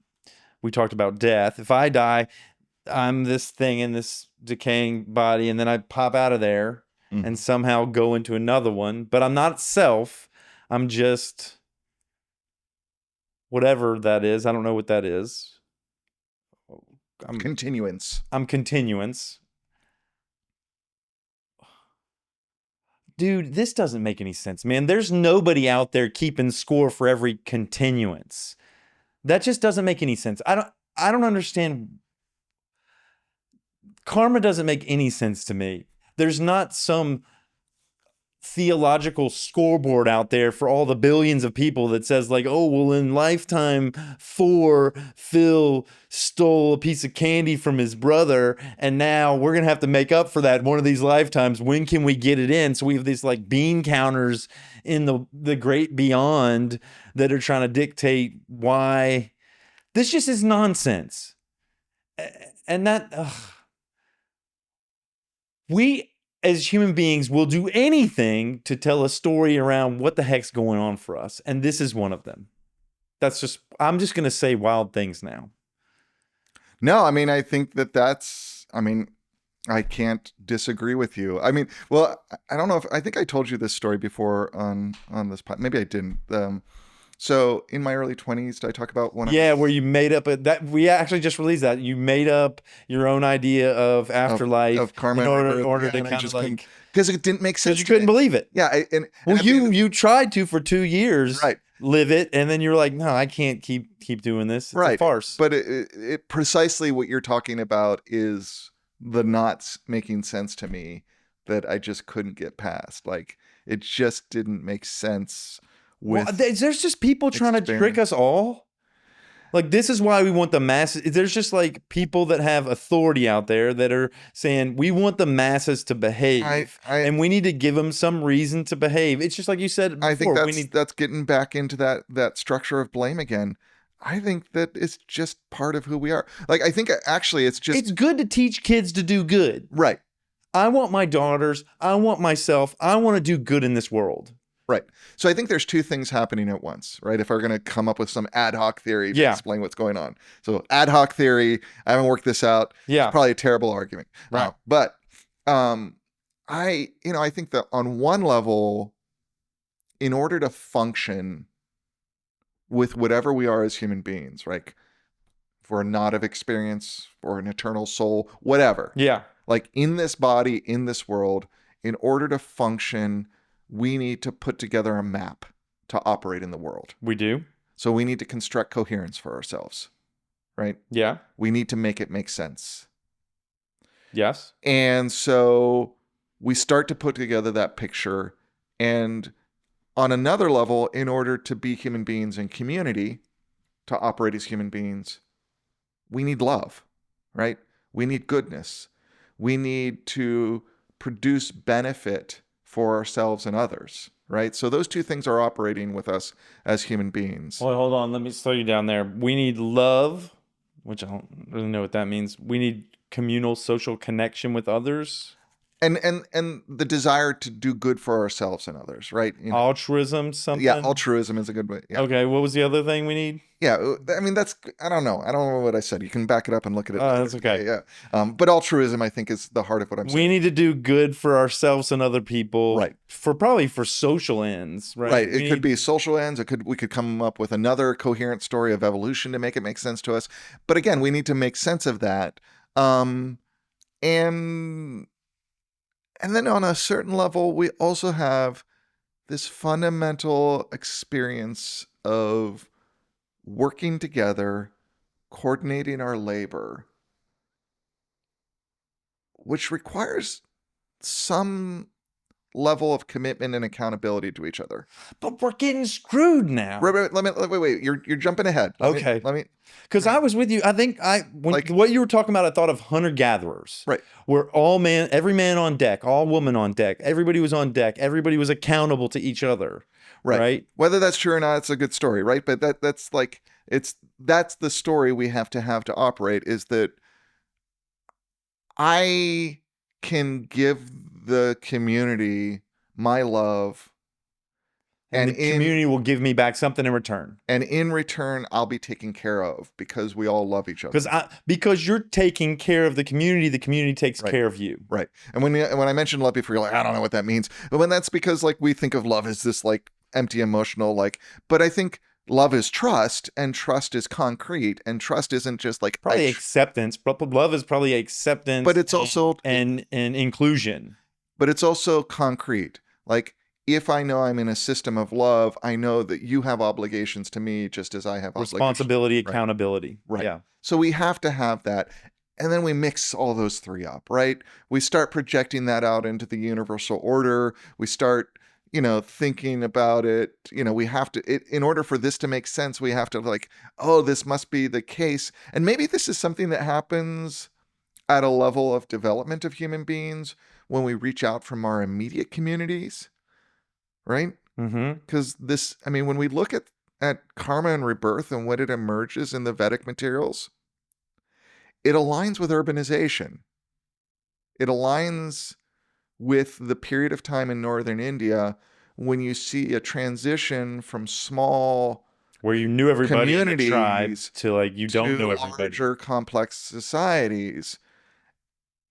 we talked about death. If I die, I'm this thing in this decaying body, and then I pop out of there and somehow go into another one. But I'm not self. I'm just whatever that is. I don't know what that is. Continuance. I'm continuance. Dude, this doesn't make any sense, man. There's nobody out there keeping score for every continuance. That just doesn't make any sense. I don't understand. Karma doesn't make any sense to me. There's not some theological scoreboard out there for all the billions of people that says like, oh, well, in lifetime 4, Phil stole a piece of candy from his brother, and now we're gonna have to make up for that one of these lifetimes. When can we get it in? So we have these like bean counters in the great beyond that are trying to dictate why. This just is nonsense. And that we as human beings will do anything to tell a story around what the heck's going on for us. And this is one of them. I'm just going to say wild things now. No, I mean, I think I can't disagree with you. I mean, well, I don't know I think I told you this story before on this pod. Maybe I didn't. So in my early 20s, did I talk about one? Where you made up that we actually just released that you made up your own idea of afterlife of karma in order to kind of like, because it didn't make sense. Because you couldn't believe it. Yeah, you tried to for 2 years, right? Live it, and then you're like, no, I can't keep doing this. It's a farce. But it precisely what you're talking about is the not making sense to me that I just couldn't get past. Like it just didn't make sense. There's just people trying to trick us all. Like, this is why we want the masses. There's just like people that have authority out there that are saying we want the masses to behave, and we need to give them some reason to behave. It's just like you said before. I think that's getting back into that structure of blame again. I think that it's just part of who we are. Like, I think actually it's good to teach kids to do good. Right. I want my daughters, I want myself, I want to do good in this world. Right. So I think there's two things happening at once, right? If we're going to come up with some ad hoc theory to explain what's going on. So ad hoc theory, I haven't worked this out. Yeah. It's probably a terrible argument. Right. But I think that on one level, in order to function with whatever we are as human beings, right? For a knot of experience or an eternal soul, whatever. Yeah. Like in this body, in this world, in order to function, we need to put together a map to operate in the world. We do. So we need to construct coherence for ourselves, right? Yeah. We need to make it make sense. Yes. And so we start to put together that picture. And on another level, in order to be human beings in community, to operate as human beings, we need love, right? We need goodness. We need to produce benefit for ourselves and others, right? So those two things are operating with us as human beings. Well, hold on. Let me slow you down there. We need love, which I don't really know what that means. We need communal social connection with others. And the desire to do good for ourselves and others, right? Altruism, something? Yeah, altruism is a good way. Yeah. Okay, what was the other thing we need? Yeah, I mean, I don't know what I said. You can back it up and look at it. Oh, that's okay. Yeah. But altruism, I think, is the heart of what I'm saying. We need to do good for ourselves and other people. Right. Probably for social ends, right? Right. It could be social ends. We could come up with another coherent story of evolution to make it make sense to us. But again, we need to make sense of that. And then on a certain level, we also have this fundamental experience of working together, coordinating our labor, which requires some level of commitment and accountability to each other. But we're getting screwed now. Wait. You're jumping ahead. Okay. Let me. Because I was with you. I think what you were talking about, I thought of hunter-gatherers. Right. Where every man on deck, all woman on deck, everybody was on deck, everybody was accountable to each other. Right. Whether that's true or not, it's a good story, right? But that's the story we have to operate, is that I can give the community my love, And the community will give me back something in return. And in return, I'll be taken care of because we all love each other. Because you're taking care of the community takes care of you. Right. And when I mentioned love before, you're like, I don't know what that means. But when that's because like we think of love as this like empty emotional, like, but I think love is trust, and trust is concrete, and trust isn't just like probably acceptance. Love is probably acceptance, but it's also and inclusion. But it's also concrete. Like, if I know I'm in a system of love, I know that you have obligations to me just as I have responsibility, accountability. Right. Yeah. So we have to have that. And then we mix all those three up, right? We start projecting that out into the universal order. We start, thinking about it. We have to, in order for this to make sense, we have to like, oh, this must be the case. And maybe this is something that happens at a level of development of human beings when we reach out from our immediate communities, right? Because when we look at karma and rebirth and what it emerges in the Vedic materials, it aligns with urbanization. It aligns with the period of time in northern India when you see a transition from small where you knew everybody in the tribe to like you don't know everybody. Larger complex societies.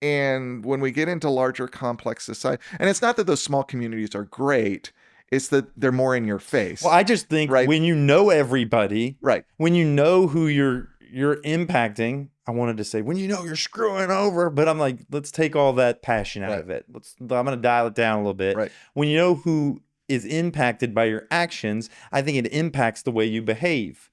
And when we get into larger complex society, and it's not that those small communities are great, it's that they're more in your face. Well, I just think when you know everybody, when you know who you're impacting, I wanted to say when you know you're screwing over, but I'm like, let's take all that passion out of it. I'm going to dial it down a little bit. Right. When you know who is impacted by your actions, I think it impacts the way you behave.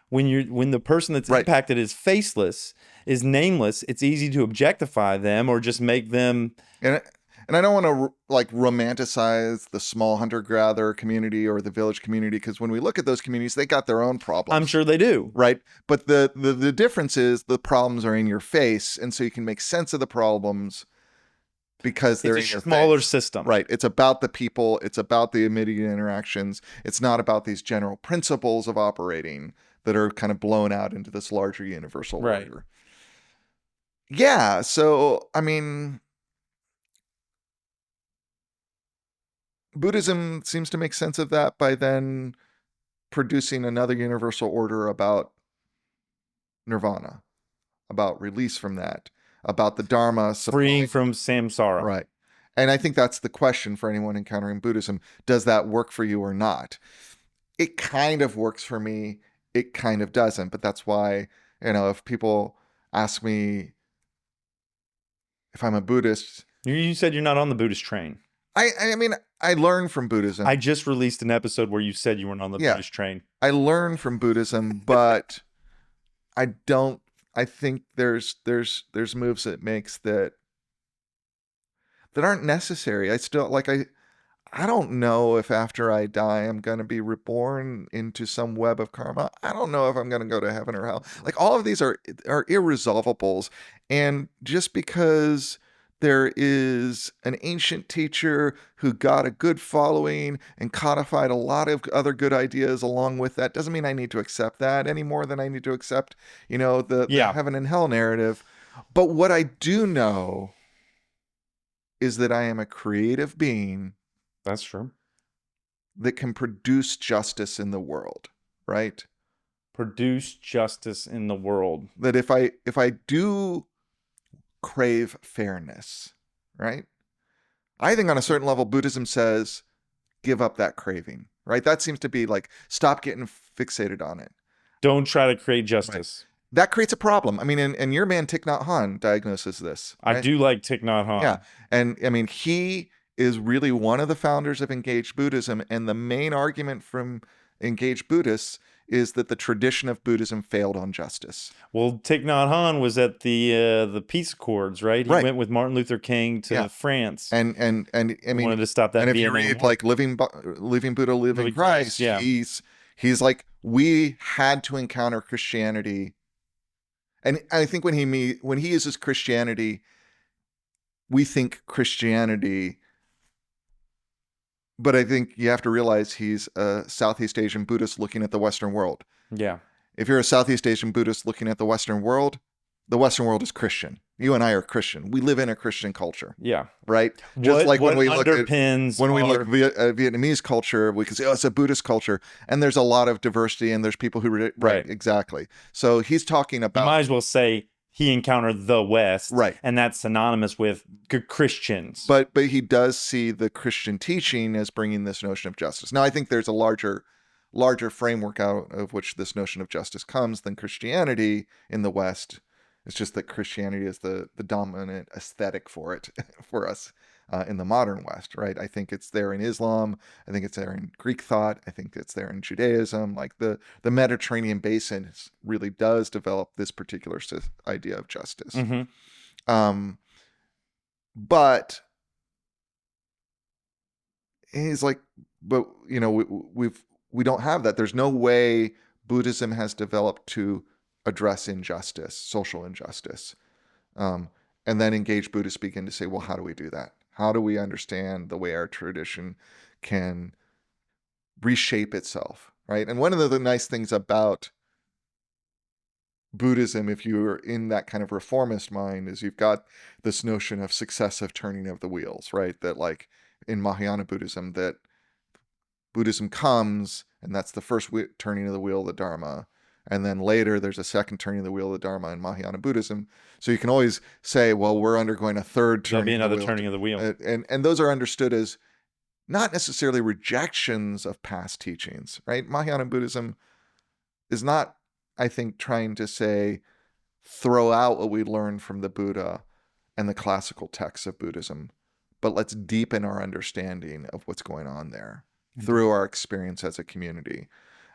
When the person that's impacted is faceless, is nameless, it's easy to objectify them or just make them. And I don't want to like romanticize the small hunter-gatherer community or the village community, because when we look at those communities, they got their own problems. I'm sure they do. Right. But the difference is the problems are in your face, and so you can make sense of the problems because they're in your smaller face. System. Right. It's about the people. It's about the immediate interactions. It's not about these general principles of operating that are kind of blown out into this larger universal order. Yeah. So, Buddhism seems to make sense of that by then producing another universal order about nirvana, about release from that, about the Dharma. Freeing from samsara. Right. And I think that's the question for anyone encountering Buddhism. Does that work for you or not? It kind of works for me. It kind of doesn't. But that's why, if people ask me if I'm a Buddhist. You said you're not on the Buddhist train. I learn from Buddhism. I just released an episode where you said you weren't on the Buddhist train. I learn from Buddhism, but I think there's moves it makes that aren't necessary. I don't know if after I die I'm going to be reborn into some web of karma. I don't know if I'm going to go to heaven or hell. Like, all of these are irresolvables. And just because there is an ancient teacher who got a good following and codified a lot of other good ideas along with that doesn't mean I need to accept that any more than I need to accept, the heaven and hell narrative. But what I do know is that I am a creative being. That's true. That can produce justice in the world, right? Produce justice in the world. That if I do crave fairness, right? I think on a certain level, Buddhism says, give up that craving, right? That seems to be like, stop getting fixated on it. Don't try to create justice. Right. That creates a problem. And your man Thich Nhat Hanh diagnoses this. Right? I do like Thich Nhat Hanh. Yeah. And he is really one of the founders of engaged Buddhism. And the main argument from engaged Buddhists is that the tradition of Buddhism failed on justice. Well, Thich Nhat Hanh was at the peace accords, right? He Right. went with Martin Luther King to Yeah. France. And I mean, wanted to stop that and if you Vietnam read War. like Living Buddha, Living Christ, yeah. he's like, we had to encounter Christianity. And I think when he uses Christianity, we think Christianity, but I think you have to realize he's a Southeast Asian Buddhist looking at the Western world. Yeah. If you're a Southeast Asian Buddhist looking at the Western world is Christian. You and I are Christian. We live in a Christian culture. Yeah. Right? Just like when we look at Vietnamese culture, we can say, oh, it's a Buddhist culture. And there's a lot of diversity and there's people who, right, exactly. So he's talking about. You might as well say he encountered the West. Right. And that's synonymous with Christians. But he does see the Christian teaching as bringing this notion of justice. Now, I think there's a larger framework out of which this notion of justice comes than Christianity in the West. It's just that Christianity is the dominant aesthetic for it, for us in the modern West, right? I think it's there in Islam. I think it's there in Greek thought. I think it's there in Judaism. Like the Mediterranean basin really does develop this particular idea of justice. Mm-hmm. But he's like, but you know, we don't have that. There's no way Buddhism has developed to address injustice, social injustice. And then engaged Buddhists begin to say, well, how do we do that? How do we understand the way our tradition can reshape itself, right? And one of the nice things about Buddhism, if you're in that kind of reformist mind, is you've got this notion of successive turning of the wheels, right? That like in Mahayana Buddhism, that Buddhism comes, and that's the first turning of the wheel of the Dharma. And then later there's a second turning of the wheel of the Dharma in Mahayana Buddhism. So you can always say, well, we're undergoing a third turning. There'll be another turning of the wheel. And those are understood as not necessarily rejections of past teachings, right? Mahayana Buddhism is not, I think, trying to say, throw out what we learned from the Buddha and the classical texts of Buddhism, but let's deepen our understanding of what's going on there through our experience as a community.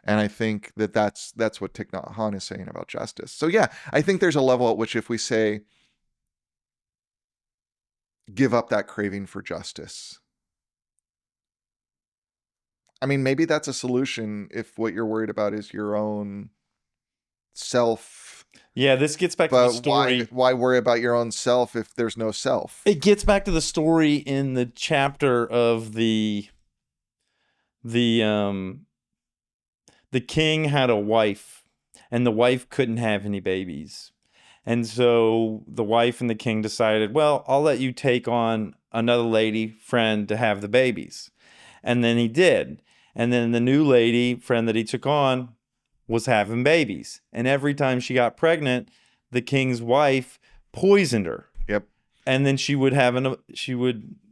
And I think that's what Thich Nhat Hanh is saying about justice. So yeah, I think there's a level at which if we say, give up that craving for justice, I mean, maybe that's a solution if what you're worried about is your own self. Yeah, this gets back to the story. Why worry about your own self if there's no self? It gets back to the story in the chapter of the king had a wife, and the wife couldn't have any babies. And so the wife and the king decided, well, I'll let you take on another lady friend to have the babies. And then he did. And then the new lady friend that he took on was having babies. And every time she got pregnant, the king's wife poisoned her. Yep. And then she would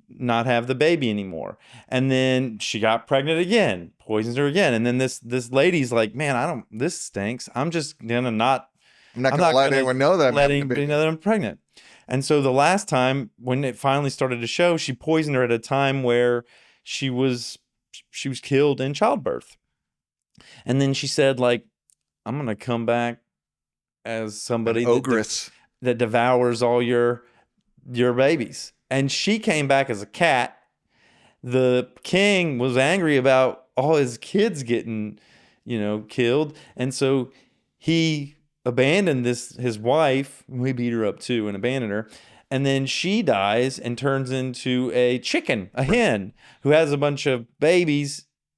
not have the baby anymore. And then she got pregnant again, poisons her again. And then this lady's like, man, this stinks. I'm just gonna I'm not gonna let anyone know that I'm pregnant. And so the last time when it finally started to show, she poisoned her at a time where she was killed in childbirth. And then she said, like, I'm gonna come back as somebody ogress that devours all your babies. And she came back as a cat. The king was angry about all his kids getting, killed. And so he abandoned his wife. We beat her up too and abandoned her. And then she dies and turns into a chicken, a hen, who has a bunch of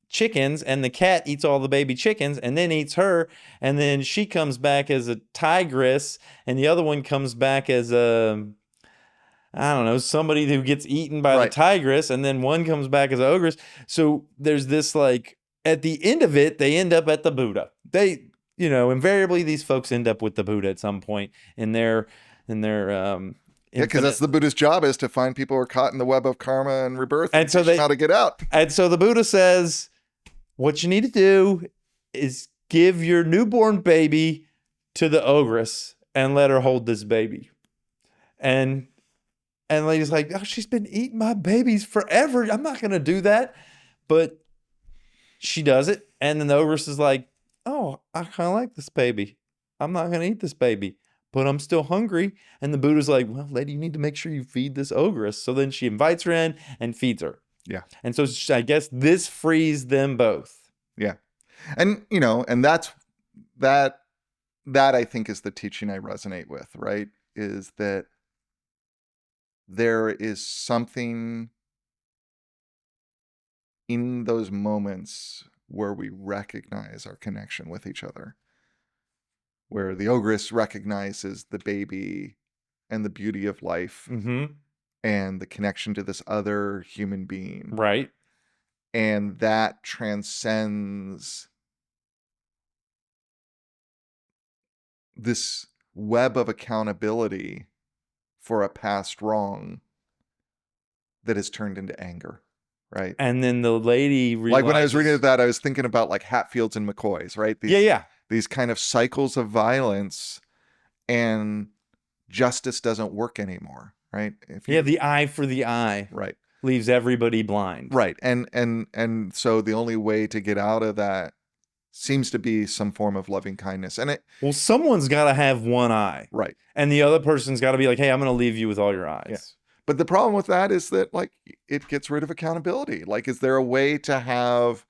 chickens, and the cat eats all the baby chickens and then eats her. And then she comes back as a tigress, and the other one comes back as somebody who gets eaten by the tigress, and then one comes back as an ogress. So there's this, like, at the end of it, they end up at the Buddha. They, invariably these folks end up with the Buddha at some point in their because that's the Buddha's job, is to find people who are caught in the web of karma and rebirth and so teach them how to get out. And so the Buddha says, what you need to do is give your newborn baby to the ogress and let her hold this baby. And the lady's like, oh, she's been eating my babies forever. I'm not going to do that. But she does it. And then the ogress is like, oh, I kind of like this baby. I'm not going to eat this baby, but I'm still hungry. And the Buddha's like, well, lady, you need to make sure you feed this ogress. So then she invites her in and feeds her. Yeah. And so I guess this frees them both. Yeah. And, you know, and that I think is the teaching I resonate with, right? Is that there is something in those moments where we recognize our connection with each other, where the ogress recognizes the baby and the beauty of life Mm-hmm. and the connection to this other human being. Right. And that transcends this web of accountability for a past wrong that has turned into anger, right? And then the lady realizes... Like when I was reading that, I was thinking about like Hatfields and McCoys, right? These kind of cycles of violence, and justice doesn't work anymore, right? The eye for the eye. Right. Leaves everybody blind. Right. And so the only way to get out of that seems to be some form of loving kindness. And well, someone's got to have one eye. Right. And the other person's got to be like, hey, I'm going to leave you with all your eyes. Yeah. But the problem with that is that, like, it gets rid of accountability. Like, is there a way to have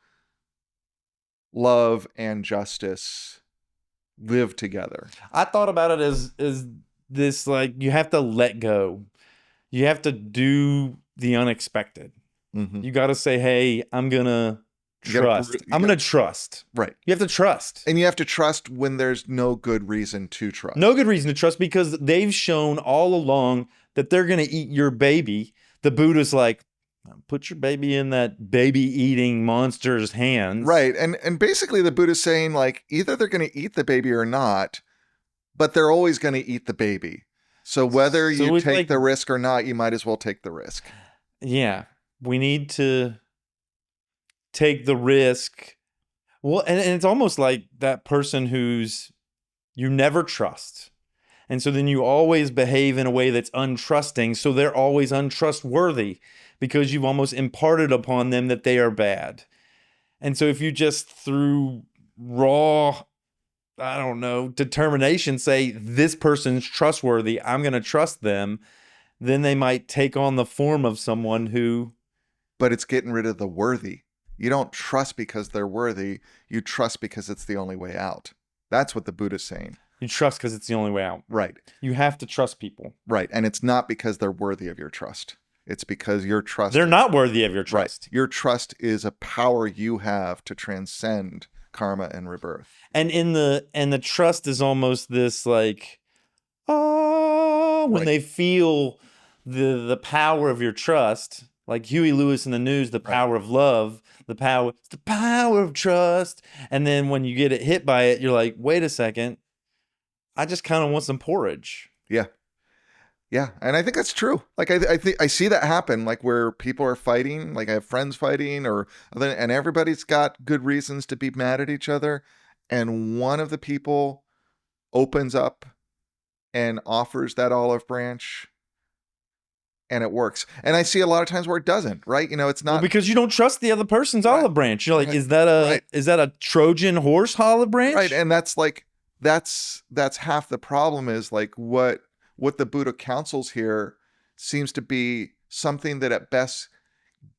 love and justice live together? I thought about it as this, like, you have to let go. You have to do the unexpected. Mm-hmm. You got to say, hey, I'm going to trust. I'm going to trust. Right. You have to trust. And you have to trust when there's no good reason to trust. No good reason to trust, because they've shown all along that they're going to eat your baby. The Buddha's like, put your baby in that baby-eating monster's hands. Right. And basically the Buddha's saying, like, either they're going to eat the baby or not, but they're always going to eat the baby. So whether you take like, the risk or not, you might as well take the risk. Yeah. We need to take the risk. Well, and it's almost like that person who's you never trust. And so then you always behave in a way that's untrusting. So they're always untrustworthy because you've almost imparted upon them that they are bad. And so if you just through raw, I don't know, determination say this person's trustworthy, I'm going to trust them, then they might take on the form of someone who... But it's getting rid of the worthy. You don't trust because they're worthy. You trust because it's the only way out. That's what the Buddha's saying. You trust because it's the only way out. Right. You have to trust people. Right. And it's not because they're worthy of your trust. It's because your trust... They're not worthy of your trust. Right. Your trust is a power you have to transcend karma and rebirth. And the trust is almost this like, when they feel the power of your trust, like Huey Lewis in the News, the power of love, the power of trust. And then when you get hit by it, you're like, wait a second, I just kind of want some porridge. Yeah. Yeah. And I think that's true. Like, I think I see that happen, like where people are fighting, like I have friends fighting and everybody's got good reasons to be mad at each other. And one of the people opens up and offers that olive branch and it works. And I see a lot of times where it doesn't, right? You know, it's not... Well, because you don't trust the other person's olive branch. You're like, is that a Trojan horse olive branch? Right. And that's like, that's half the problem is like what the Buddha counsels here seems to be something that at best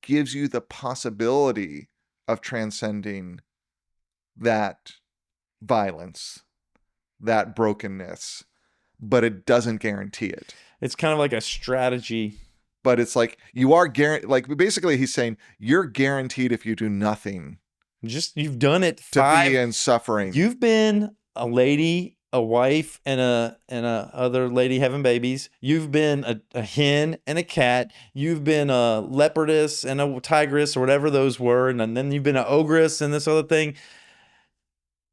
gives you the possibility of transcending that violence, that brokenness, but it doesn't guarantee it. It's kind of like a strategy. But it's like you are like basically he's saying you're guaranteed if you do nothing. You've done it to be in suffering. You've been a lady, a wife, and a other lady having babies. You've been a hen and a cat. You've been a leopardess and a tigress or whatever those were, and then you've been an ogress and this other thing.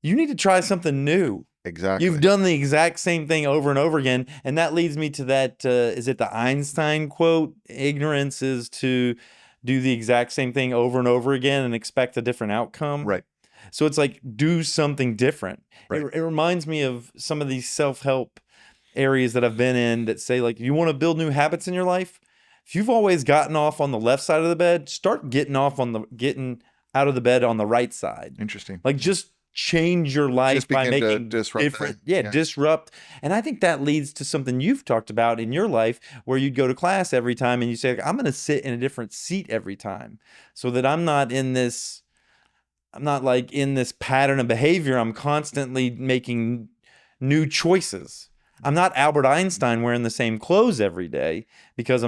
You need to try something new. Exactly. You've done the exact same thing over and over again. And that leads me to that, is it the Einstein quote? Ignorance is to do the exact same thing over and over again and expect a different outcome. Right. So it's like, do something different. Right. It reminds me of some of these self-help areas that I've been in that say, like, you want to build new habits in your life? If you've always gotten off on the left side of the bed, start getting out of the bed on the right side. Interesting. Like, just change your life Just by begin to making disrupt different, that. disrupt. And I think that leads to something you've talked about in your life, where you'd go to class every time and you say, I'm going to sit in a different seat every time, so that I'm not like in this pattern of behavior. I'm constantly making new choices. I'm not Albert Einstein wearing the same clothes every day, because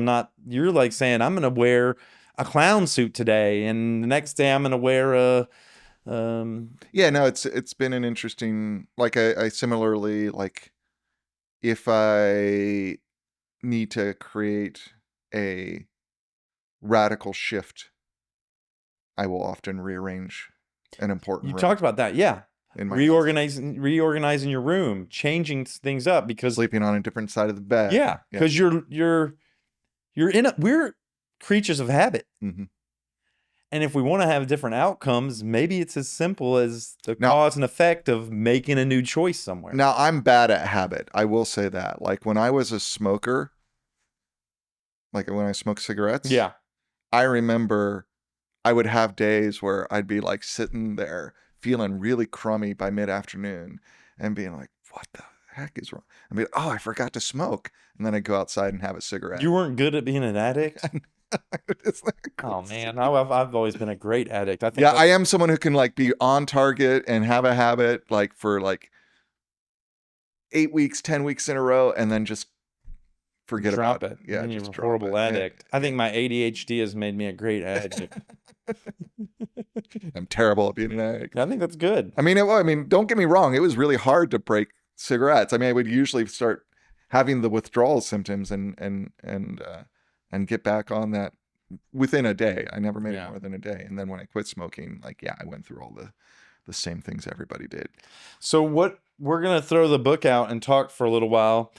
you're like saying, I'm going to wear a clown suit today, and the next day I'm going to wear a, Yeah, no, it's been an interesting, like I similarly, like if I need to create a radical shift, I will often rearrange an important you room talked about that. Yeah. in my house. Reorganizing your room, changing things up, because Sleeping on a different side of the bed. because we're creatures of habit. Mhm. And if we want to have different outcomes, maybe it's as simple as the Now- cause and effect of making a new choice somewhere. Now, I'm bad at habit. I will say that. Like when I was a smoker, like when I smoked cigarettes, Yeah. I remember I would have days where I'd be like sitting there feeling really crummy by mid-afternoon and being like, what the heck is wrong? I mean, oh, I forgot to smoke. And then I'd go outside and have a cigarette. You weren't good at being an addict? It's like, Oh, man. I've always been a great addict. I think yeah, I am someone who can like be on target and have a habit like for like 8 weeks, 10 weeks in a row, and then just forget drop about it. Yeah, And just you're a drop horrible it. addict. I think my ADHD has made me a great addict. I'm terrible at being an addict. I think that's good. I mean, don't get me wrong. It was really hard to break cigarettes. I mean, I would usually start having the withdrawal symptoms and get back on that within a day. I never made it more than a day. And then when I quit smoking, like, yeah, I went through all the same things everybody did. So we're going to throw the book out and talk for a little while.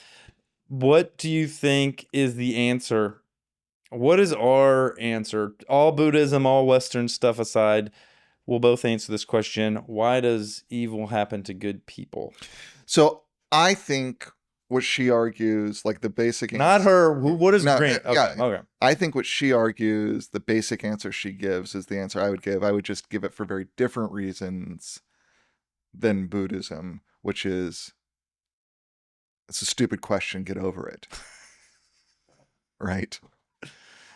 What do you think is the answer? What is our answer? All Buddhism, all Western stuff aside, we'll both answer this question. Why does evil happen to good people? So I think what she argues, like the basic Not answer, her. What is No, Grant? yeah. Okay. I think what she argues, the basic answer she gives is the answer I would give. I would just give it for very different reasons than Buddhism, which is, it's a stupid question, get over it. Right?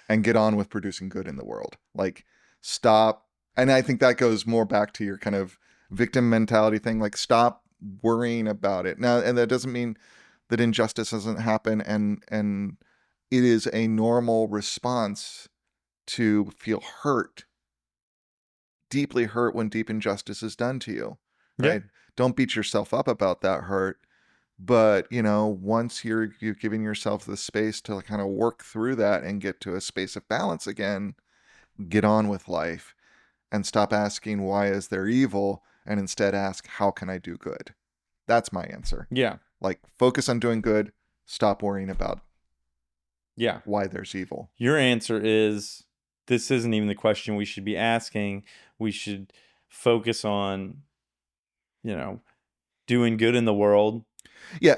And get on with producing good in the world. Like, stop. And I think that goes more back to your kind of victim mentality thing. Like, stop worrying about it. Now, and that doesn't mean that injustice doesn't happen, and it is a normal response to feel hurt, deeply hurt when deep injustice is done to you, right? Yeah. Don't beat yourself up about that hurt, but once you've given yourself the space to kind of work through that and get to a space of balance again, get on with life and stop asking why is there evil, and instead ask how can I do good. That's my answer. Yeah. Like, focus on doing good, stop worrying about why there's evil. Your answer is, this isn't even the question we should be asking. We should focus on, doing good in the world. Yeah.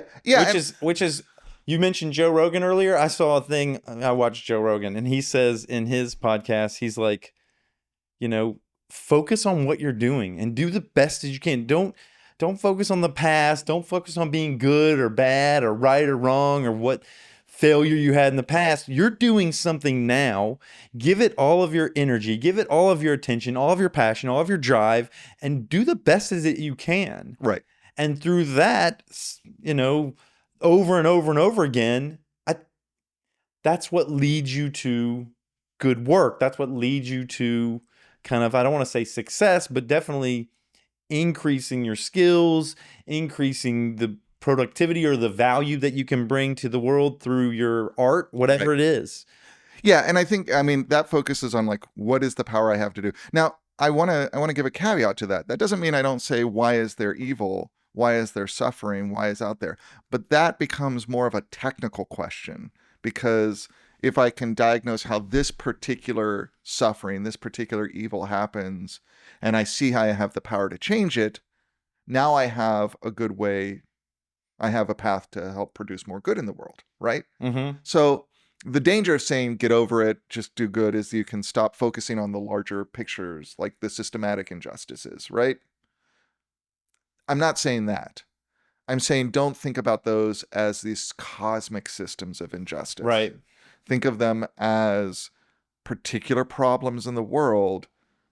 Which is, you mentioned Joe Rogan earlier. I saw a thing. I watched Joe Rogan, and he says in his podcast, he's like, focus on what you're doing and do the best as you can. Don't focus on the past. Don't focus on being good or bad or right or wrong or what failure you had in the past. You're doing something now. Give it all of your energy, give it all of your attention, all of your passion, all of your drive, and do the best as you can. Right. And through that, over and over and over again, that's what leads you to good work. That's what leads you to kind of, I don't want to say success, but definitely increasing your skills, increasing the productivity or the value that you can bring to the world through your art, whatever it is. Yeah, and I think, that focuses on like, what is the power I have to do? Now, I want to give a caveat to that. That doesn't mean I don't say, why is there evil? Why is there suffering? Why is out there? But that becomes more of a technical question, because if I can diagnose how this particular suffering, this particular evil happens, and I see how I have the power to change it, now I have a good way. I have a path to help produce more good in the world, right? Mm-hmm. So the danger of saying get over it, just do good, is you can stop focusing on the larger pictures, like the systematic injustices, right? I'm not saying that. I'm saying don't think about those as these cosmic systems of injustice. Right. Think of them as particular problems in the world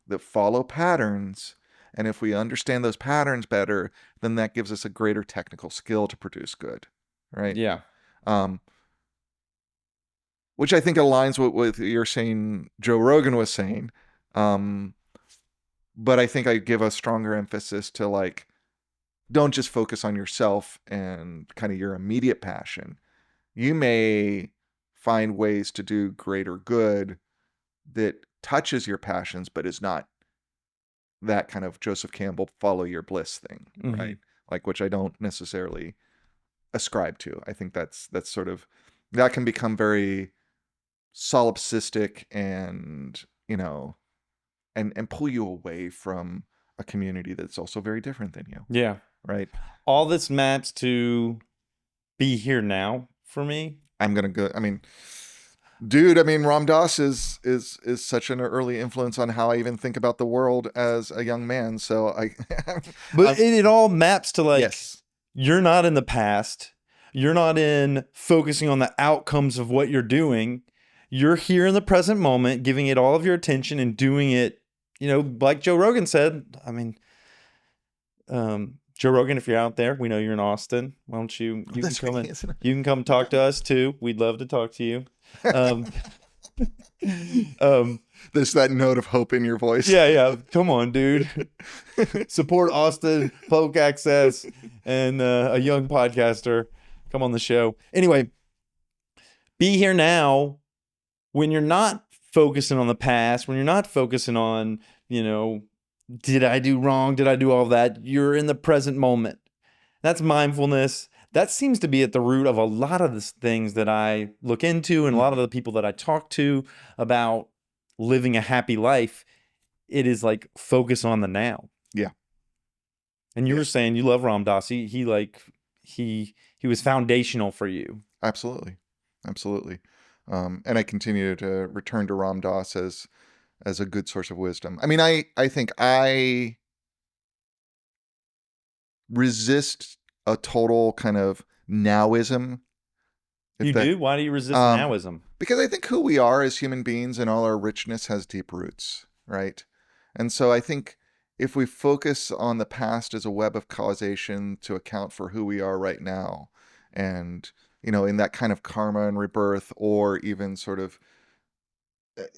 that follow patterns. And if we understand those patterns better, then that gives us a greater technical skill to produce good. Right. Yeah. Which I think aligns with what you're saying, Joe Rogan was saying. But I think I give a stronger emphasis to like, don't just focus on yourself and kind of your immediate passion. You may find ways to do greater good that touches your passions, but is not that kind of Joseph Campbell follow your bliss thing, right? Like, which I don't necessarily ascribe to. I think that's sort of, that can become very solipsistic and, you know, and pull you away from a community that's also very different than you. Yeah. Right. All this maps to be here now for me. I'm going to go. I mean, dude, I mean, Ram Dass is such an early influence on how I even think about the world as a young man. So but it all maps to like, yes, you're not in the past. You're not in focusing on the outcomes of what you're doing. You're here in the present moment, giving it all of your attention and doing it, you know, like Joe Rogan said. I mean, Joe Rogan, if you're out there, we know you're in Austin. Why don't you can come in, you can come talk to us too. We'd love to talk to you. There's that note of hope in your voice. Yeah. Come on, dude. Support Austin, public access, and a young podcaster. Come on the show. Anyway, be here now when you're not focusing on the past, when you're not focusing on, you know, did I do wrong? Did I do all that? You're in the present moment. That's mindfulness. That seems to be at the root of a lot of the things that I look into and a lot of the people that I talk to about living a happy life. It is like focus on the now. Yeah. And you were saying you love Ram Dass. He was foundational for you. Absolutely. And I continue to return to Ram Dass as a good source of wisdom. I mean, I think I resist a total kind of nowism. You do? Why do you resist nowism? Because I think who we are as human beings and all our richness has deep roots, right? And so I think if we focus on the past as a web of causation to account for who we are right now, and, you know, in that kind of karma and rebirth, or even sort of,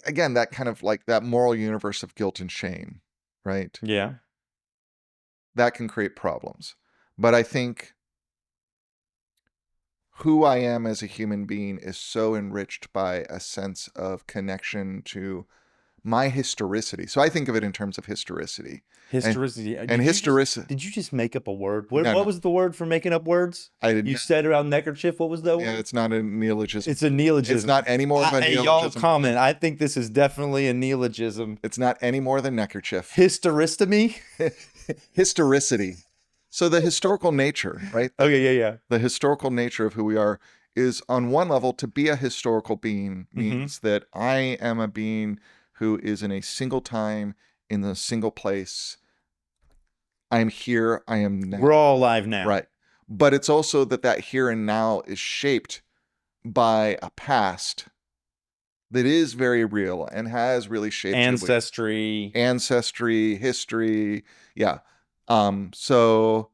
again, that kind of like that moral universe of guilt and shame, right? Yeah. That can create problems. But I think who I am as a human being is so enriched by a sense of connection to my historicity. So I think of it in terms of historicity. Historicity. And historicity. Did you just make up a word? What No. was the word for making up words? I did. You said around neckerchief. What was that word? Yeah, it's not a neologism. It's a neologism. It's not any more of a Hey, neologism. y'all comment. I think this is definitely a neologism. It's not any more than neckerchief. Historistomy? Historicity. So the historical nature, right? Okay, yeah. The historical nature of who we are is, on one level, to be a historical being means that I am a being who is in a single time, in a single place. I am here, I am now. We're all alive now. Right. But it's also that here and now is shaped by a past that is very real and has really shaped ancestry, history. Yeah. So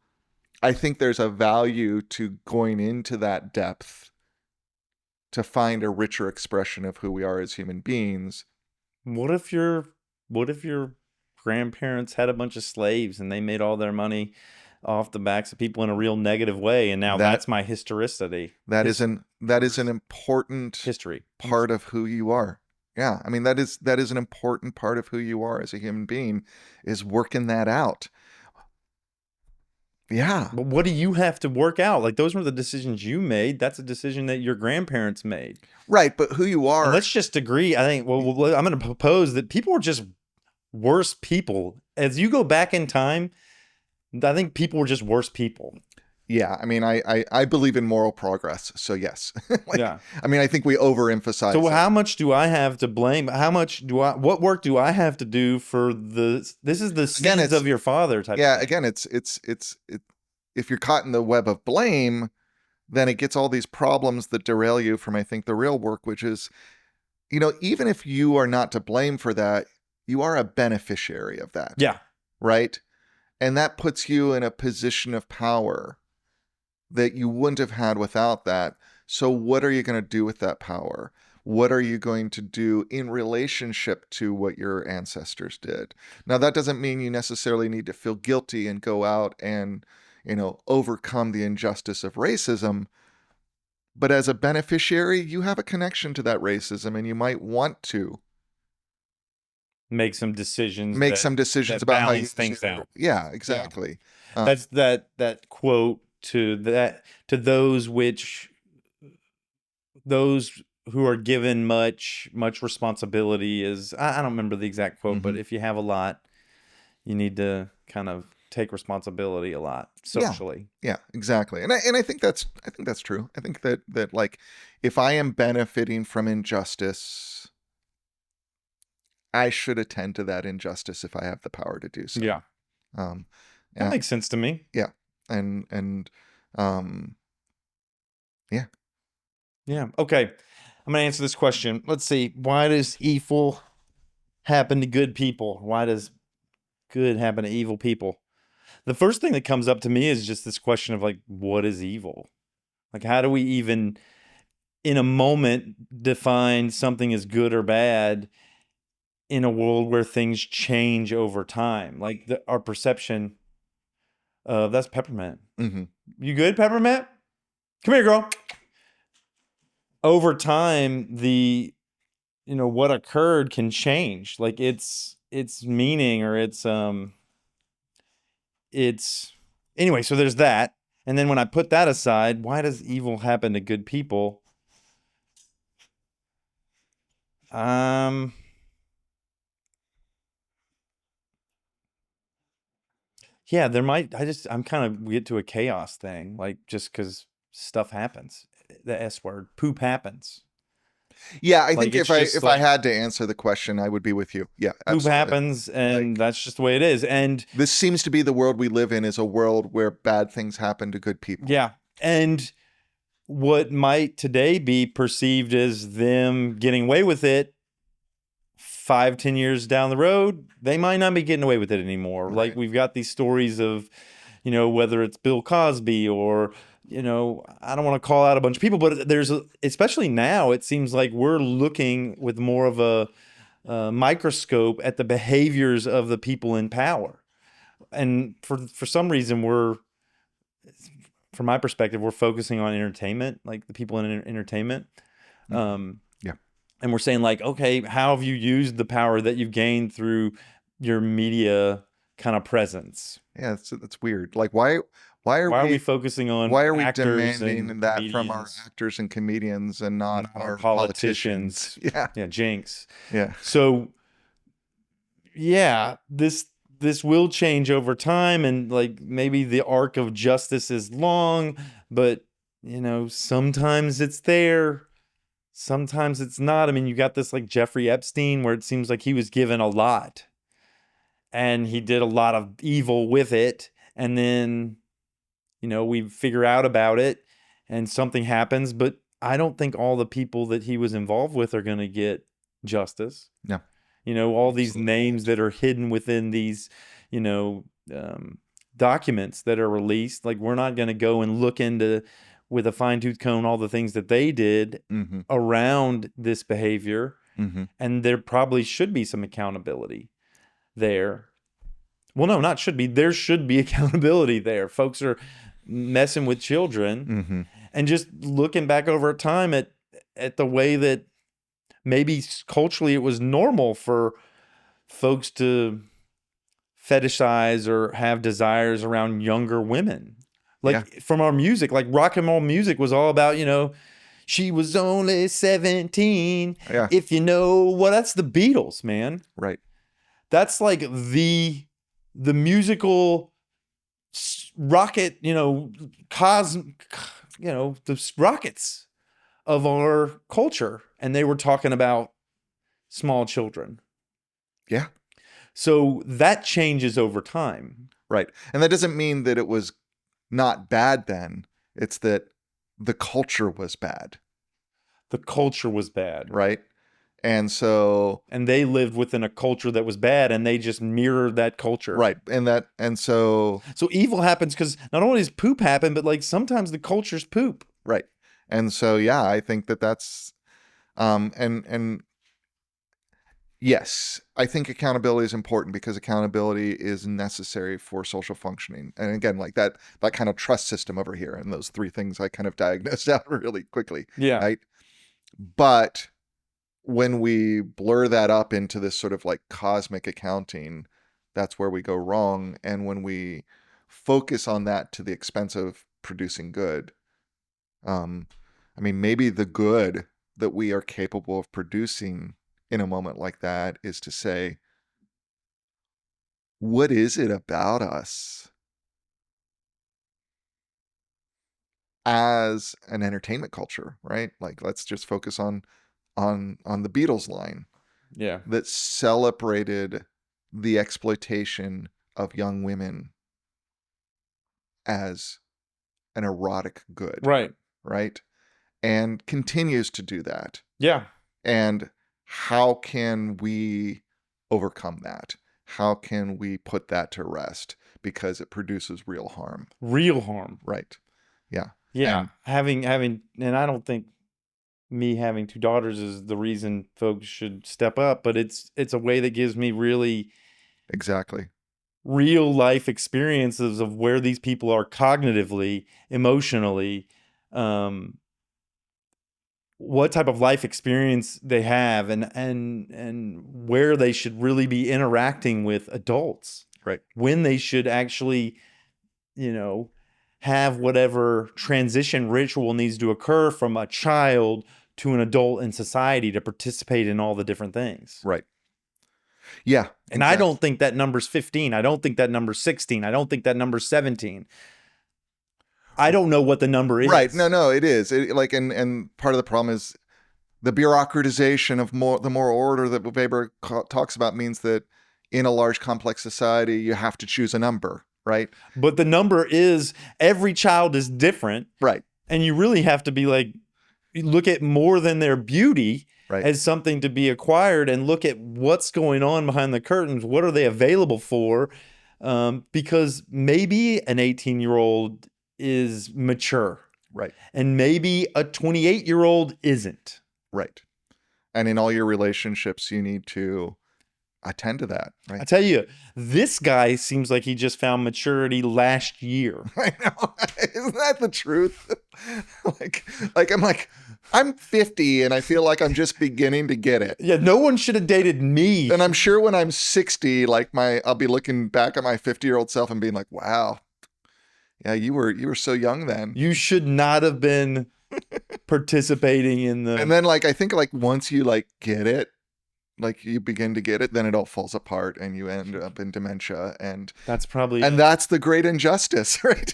I think there's a value to going into that depth to find a richer expression of who we are as human beings. What if your grandparents had a bunch of slaves and they made all their money off the backs of people in a real negative way, and now that's my historicity. That is an important history part of who you are. Yeah, I mean that is an important part of who you are as a human being, is working that out. Yeah. But what do you have to work out? Like, those were the decisions you made. That's a decision that your grandparents made. Right, but who you are. And let's just agree. I think, well, I'm going to propose that people were just worse people. As you go back in time, I think people were just worse people. Yeah, I mean, I believe in moral progress, so yes. Like, Yeah. I mean, I think we overemphasize So it. how much do I have to blame? What work do I have to do for this is the Again, seeds of your father type Yeah, of thing. again, if you're caught in the web of blame, then it gets all these problems that derail you from, I think, the real work, which is, even if you are not to blame for that, you are a beneficiary of that, Yeah. right? And that puts you in a position of power that you wouldn't have had without that. So what are you going to do with that power? What are you going to do in relationship to what your ancestors did? Now, that doesn't mean you necessarily need to feel guilty and go out and, overcome the injustice of racism. But as a beneficiary, you have a connection to that racism, and you might want to Make some decisions make some decisions that about how you balance things out. Yeah, exactly. That's that quote to those who are given much responsibility is, I don't remember the exact quote, but if you have a lot, you need to kind of take responsibility a lot socially. Yeah, exactly. And I think that's true. I think that like, if I am benefiting from injustice, I should attend to that injustice if I have the power to do so. Yeah. Um That makes sense to me. yeah. And yeah. Yeah. Okay. I'm going to answer this question. Let's see. Why does evil happen to good people? Why does good happen to evil people? The first thing that comes up to me is just this question of like, what is evil? Like, how do we even, in a moment, define something as good or bad in a world where things change over time? Like our perception of that's Peppermint. Mhm. You good, Peppermint? Come here, girl. Over time, what occurred can change. Like its meaning or its anyway, so there's that. And then when I put that aside, why does evil happen to good people? Yeah, there might I'm kind of get to a chaos thing, like just because stuff happens. The S word, poop happens. Yeah, I Like think it's if just I like had to answer the question, I would be with you. Yeah, poop absolutely. happens, and that's just the way it is. And This seems to be the world we live in, is a world where bad things happen to good people. yeah, and what might today be perceived as them getting away with it 5-10 years down the road, they might not be getting away with it anymore. Right. Like we've got these stories of, whether it's Bill Cosby or, I don't want to call out a bunch of people, but especially now, it seems like we're looking with more of a microscope at the behaviors of the people in power. And for some reason, from my perspective, we're focusing on entertainment, like the people in entertainment. Yeah. And we're saying like, okay, how have you used the power that you've gained through your media kind of presence? Yeah, that's weird. Like, why are we focusing on why are we actors demanding and that from our comedians, actors and comedians and not our politicians? Yeah. Yeah, jinx. Yeah. So yeah, this will change over time, and like maybe the arc of justice is long, but sometimes it's there, sometimes it's not. I mean, you got this like Jeffrey Epstein where it seems like he was given a lot and he did a lot of evil with it, and then we figure out about it and something happens, but I don't think all the people that he was involved with are going to get justice. No. All these names that are hidden within these, documents that are released. Like, we're not going to go and look into with a fine-tooth comb all the things that they did around this behavior. And there probably should be some accountability there. Well, no, not should be. There should be accountability there. Folks are messing with children. And just looking back over time at the way that maybe culturally it was normal for folks to fetishize or have desires around younger women. Like from our music, like rock and roll music was all about, she was only 17. Yeah. If you know what, that's the Beatles, man. Right. That's like the musical rocket, the rockets of our culture. And they were talking about small children. Yeah. So that changes over time. Right. And that doesn't mean that it was not bad then. It's that the culture was bad. The culture was bad. Right. And so. And they lived within a culture that was bad, and they just mirrored that culture. Right. And so. So evil happens because not only does poop happen, but like sometimes the culture's poop. Right. And so, yeah, I think that's, and yes, I think accountability is important because accountability is necessary for social functioning. And again, like that kind of trust system over here, and those three things I kind of diagnosed out really quickly. Yeah. Right. But when we blur that up into this sort of like cosmic accounting, that's where we go wrong. And when we focus on that to the expense of producing good, I mean, maybe the good that we are capable of producing in a moment like that is to say, what is it about us as an entertainment culture, right? Like, let's just focus on the Beatles line. Yeah. That celebrated the exploitation of young women as an erotic good. Right. Right. And continues to do that. Yeah. And how can we overcome that? How can we put that to rest? Because it produces real harm. Real harm. Right. Yeah. Yeah. And I don't think me having two daughters is the reason folks should step up, but it's a way that gives me really exactly real life experiences of where these people are cognitively, emotionally, what type of life experience they have, and where they should really be interacting with adults. Right. When they should actually, have whatever transition ritual needs to occur from a child to an adult in society to participate in all the different things. Right. Yeah. And exactly. I don't think that number's 15. I don't think that number's 16. I don't think that number's 17. I don't know what the number is. Right. No, it is. And part of the problem is the bureaucratization of the moral order that Weber talks about means that in a large complex society, you have to choose a number, right? But the number is every child is different. Right. And you really have to be like, look at more than their beauty as something to be acquired and look at what's going on behind the curtains. What are they available for? Because maybe an 18-year-old is mature. Right. And maybe a 28-year-old isn't. Right. And in all your relationships, you need to attend to that. Right. I tell you, this guy seems like he just found maturity last year. I know. Isn't that the truth? I'm 50 and I feel like I'm just beginning to get it. Yeah, no one should have dated me. And I'm sure when I'm 60, I'll be looking back at my 50-year-old self and being like, wow, yeah, you were so young then. You should not have been participating in the. And then I think once you get it, you begin to get it, then it all falls apart and you end up in dementia, and that's probably that's the great injustice, right?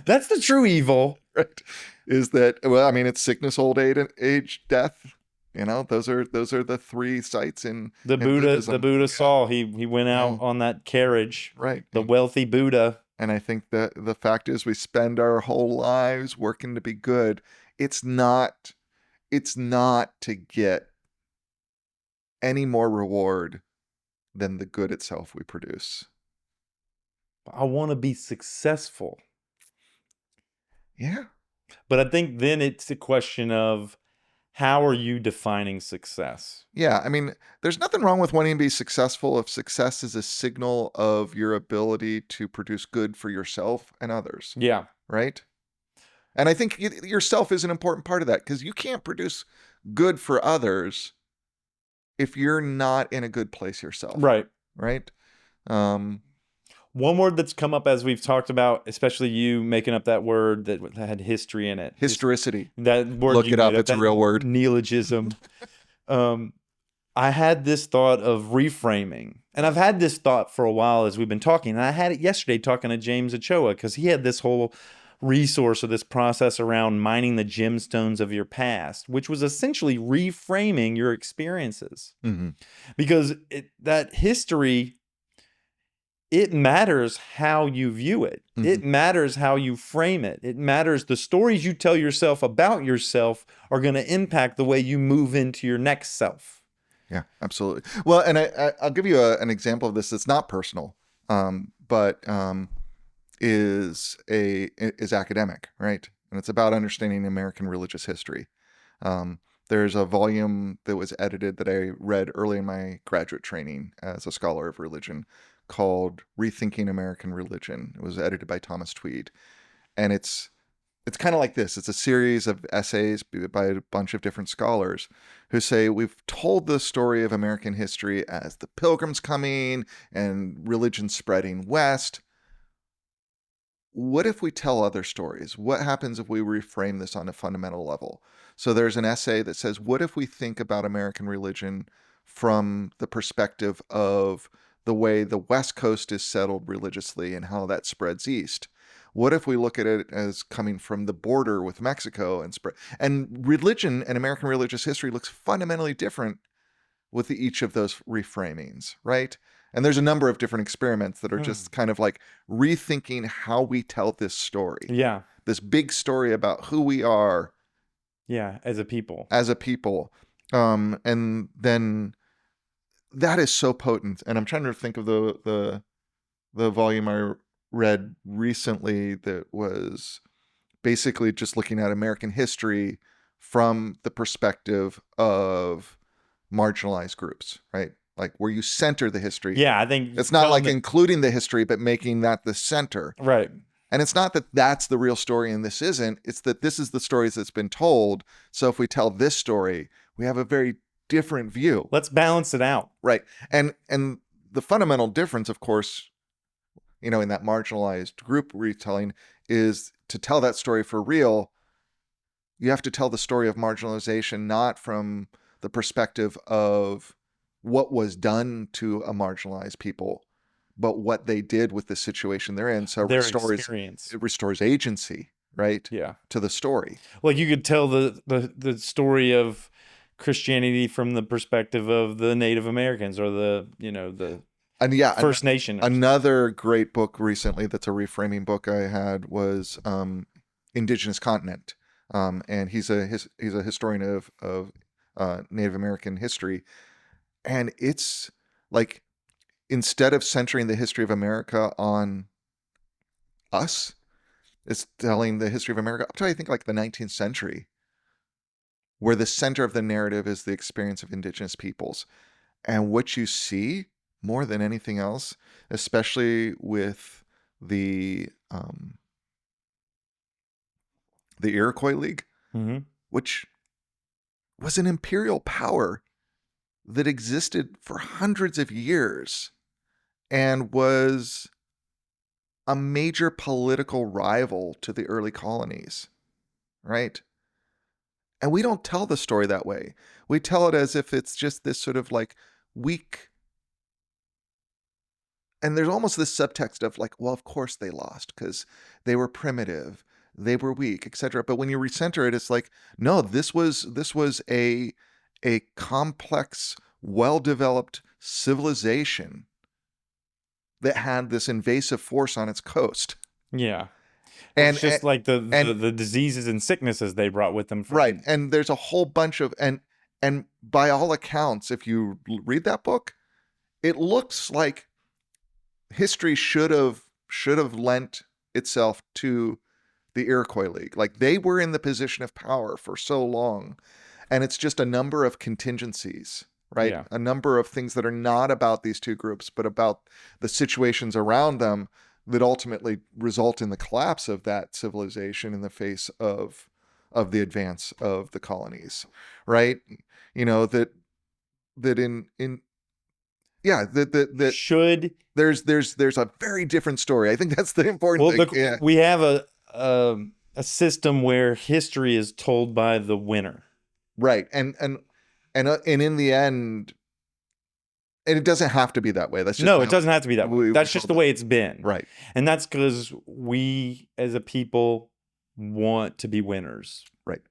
That's the true evil, right? Is that, well, I mean, it's sickness, old age, death. Those are the three sites in the Buddha. Buddhism. The Buddha saw he went out on that carriage, right? The wealthy Buddha. And I think that the fact is we spend our whole lives working to be good. It's not to get any more reward than the good itself we produce. I want to be successful. Yeah. But I think then it's a question of how are you defining success? Yeah. I mean, there's nothing wrong with wanting to be successful if success is a signal of your ability to produce good for yourself and others. Yeah. Right. And I think yourself is an important part of that, because you can't produce good for others if you're not in a good place yourself. Right. Right. One word that's come up as we've talked about, especially you making up that word that had history in it. Historicity. That word. Look it up. It's a real word. Neologism. I had this thought of reframing. And I've had this thought for a while as we've been talking. And I had it yesterday talking to James Ochoa because he had this whole resource or this process around mining the gemstones of your past, which was essentially reframing your experiences. Mm-hmm. Because that history, it matters how you view it. Mm-hmm. It matters how you frame it. It matters the stories you tell yourself about yourself are going to impact the way you move into your next self. Yeah, absolutely. Well, and I'll give you an example of this that's not personal, but is academic, right? And it's about understanding American religious history. There's a volume that was edited that I read early in my graduate training as a scholar of religion called Rethinking American Religion. It was edited by Thomas Tweed, and it's kind of like this. It's a series of essays by a bunch of different scholars who say we've told the story of American history as the Pilgrims coming and religion spreading west. What if we tell other stories? What happens if we reframe this on a fundamental level? So there's an essay that says, what if we think about American religion from the perspective of the way the West Coast is settled religiously and how that spreads east? What if we look at it as coming from the border with Mexico and spread? And religion and American religious history looks fundamentally different with each of those reframings, right? And there's a number of different experiments that are just kind of like rethinking how we tell this story. Yeah. This big story about who we are. Yeah, as a people. And then that is so potent. And I'm trying to think of the volume I read recently that was basically just looking at American history from the perspective of marginalized groups, right? Like where you center the history. Yeah, I think it's not like including the history, but making that the center. Right. And it's not that that's the real story and this isn't. It's that this is the stories that's been told. So if we tell this story, we have a very different view. Let's balance it out. Right. And the fundamental difference, of course, in that marginalized group retelling is to tell that story for real. You have to tell the story of marginalization, not from the perspective of what was done to a marginalized people, but what they did with the situation they're in. So it restores agency, right? Yeah. To the story. Well, you could tell the story of Christianity from the perspective of the Native Americans or the First Nation. Another great book recently that's a reframing book I had was Indigenous Continent. And he's a historian of Native American history. And it's like, instead of centering the history of America on us, it's telling the history of America up to, I think, like the 19th century, where the center of the narrative is the experience of indigenous peoples. And what you see more than anything else, especially with the Iroquois League, mm-hmm. which was an imperial power that existed for hundreds of years and was a major political rival to the early colonies, right? And we don't tell the story that way. We tell it as if it's just this sort of like weak. And there's almost this subtext of like, well, of course they lost because they were primitive, they were weak, etc. But when you recenter it, it's like, no, this was a complex, well-developed civilization that had this invasive force on its coast. Yeah. And it's just like the diseases and sicknesses they brought with them. Right. And there's a whole bunch of, and by all accounts, if you read that book, it looks like history should have lent itself to the Iroquois League. Like they were in the position of power for so long. And it's just a number of contingencies, right? Yeah. A number of things that are not about these two groups, but about the situations around them that ultimately result in the collapse of that civilization in the face of the advance of the colonies, right? That there's a very different story. I think that's the important thing. We have a system where history is told by the winner. Right. And in the end, And it doesn't have to be that way. That's just No, how it doesn't have to be that way. we That's just the told way it. it's been. Right. And that's because we as a people want to be winners. Right.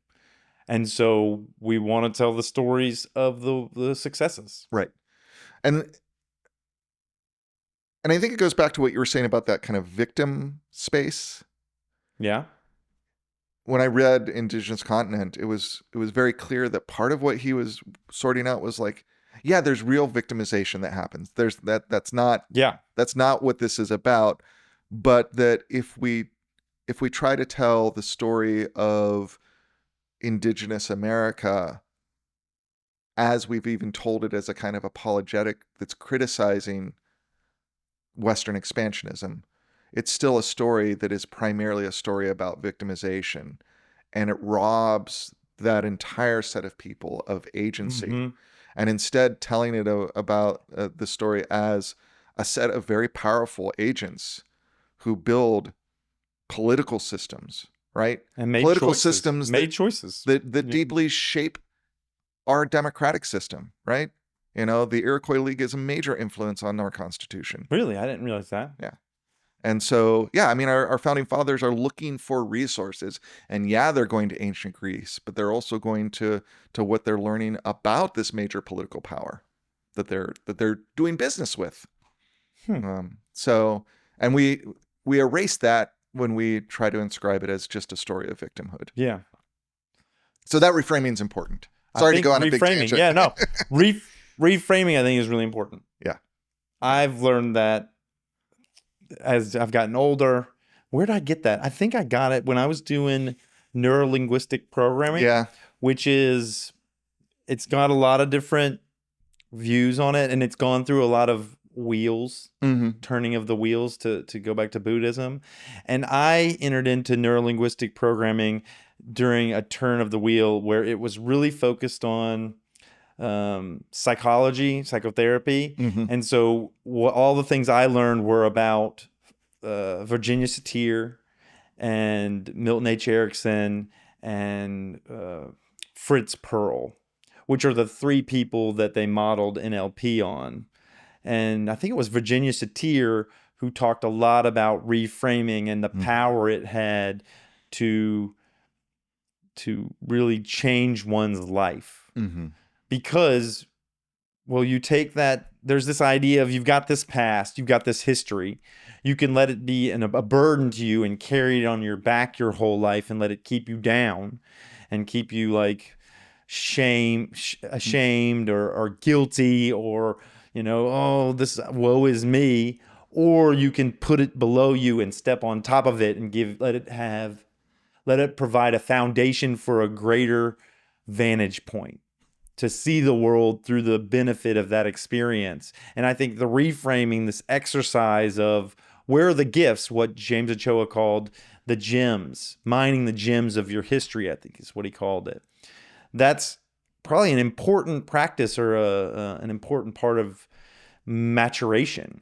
And so we want to tell the stories of the successes. Right. And I think it goes back to what you were saying about that kind of victim space. Yeah. When I read Indigenous Continent, it was very clear that part of what he was sorting out was like, yeah, there's real victimization that happens. There's that's not what this is about. But that if we try to tell the story of Indigenous America as we've even told it as a kind of apologetic that's criticizing Western expansionism, it's still a story that is primarily a story about victimization, and it robs that entire set of people of agency. Mm-hmm. And instead telling it about the story as a set of very powerful agents who build political systems, right? And made political choices. systems that deeply shape our democratic system, right? You know, the Iroquois League is a major influence on our Constitution. Really? I didn't realize that. Yeah. And so, yeah, I mean, our founding fathers are looking for resources, and yeah, they're going to ancient Greece, but they're also going to what they're learning about this major political power that they're doing business with. So, and we erase that when we try to inscribe it as just a story of victimhood. Yeah. So that reframing is important. Sorry to go on a big tangent. Yeah, no. Reframing, I think, is really important. Yeah. I've learned that as I've gotten older. Where did I get that? I think I got it when I was doing neuro-linguistic programming. Yeah. Which is, it's got a lot of different views on it, and it's gone through a lot of wheels, turning of the wheels to go back to Buddhism. And I entered into neuro-linguistic programming during a turn of the wheel where it was really focused on psychology, psychotherapy. And so all the things I learned were about Virginia Satir and Milton H. Erickson and Fritz Perls, which are the three people that they modeled NLP on. And I think it was Virginia Satir who talked a lot about reframing and the power it had to really change one's life. Because, well, you take that, there's this idea of you've got this past, you've got this history. You can let it be a burden to you and carry it on your back your whole life and let it keep you down and keep you like ashamed or guilty or, you know, oh, this woe is me. Or you can put it below you and step on top of it and let it provide a foundation for a greater vantage point to see the world through the benefit of that experience. And I think the reframing, this exercise of where are the gifts, what James Ochoa called the gems, mining the gems of your history, I think is what he called it. That's probably an important practice or an important part of maturation.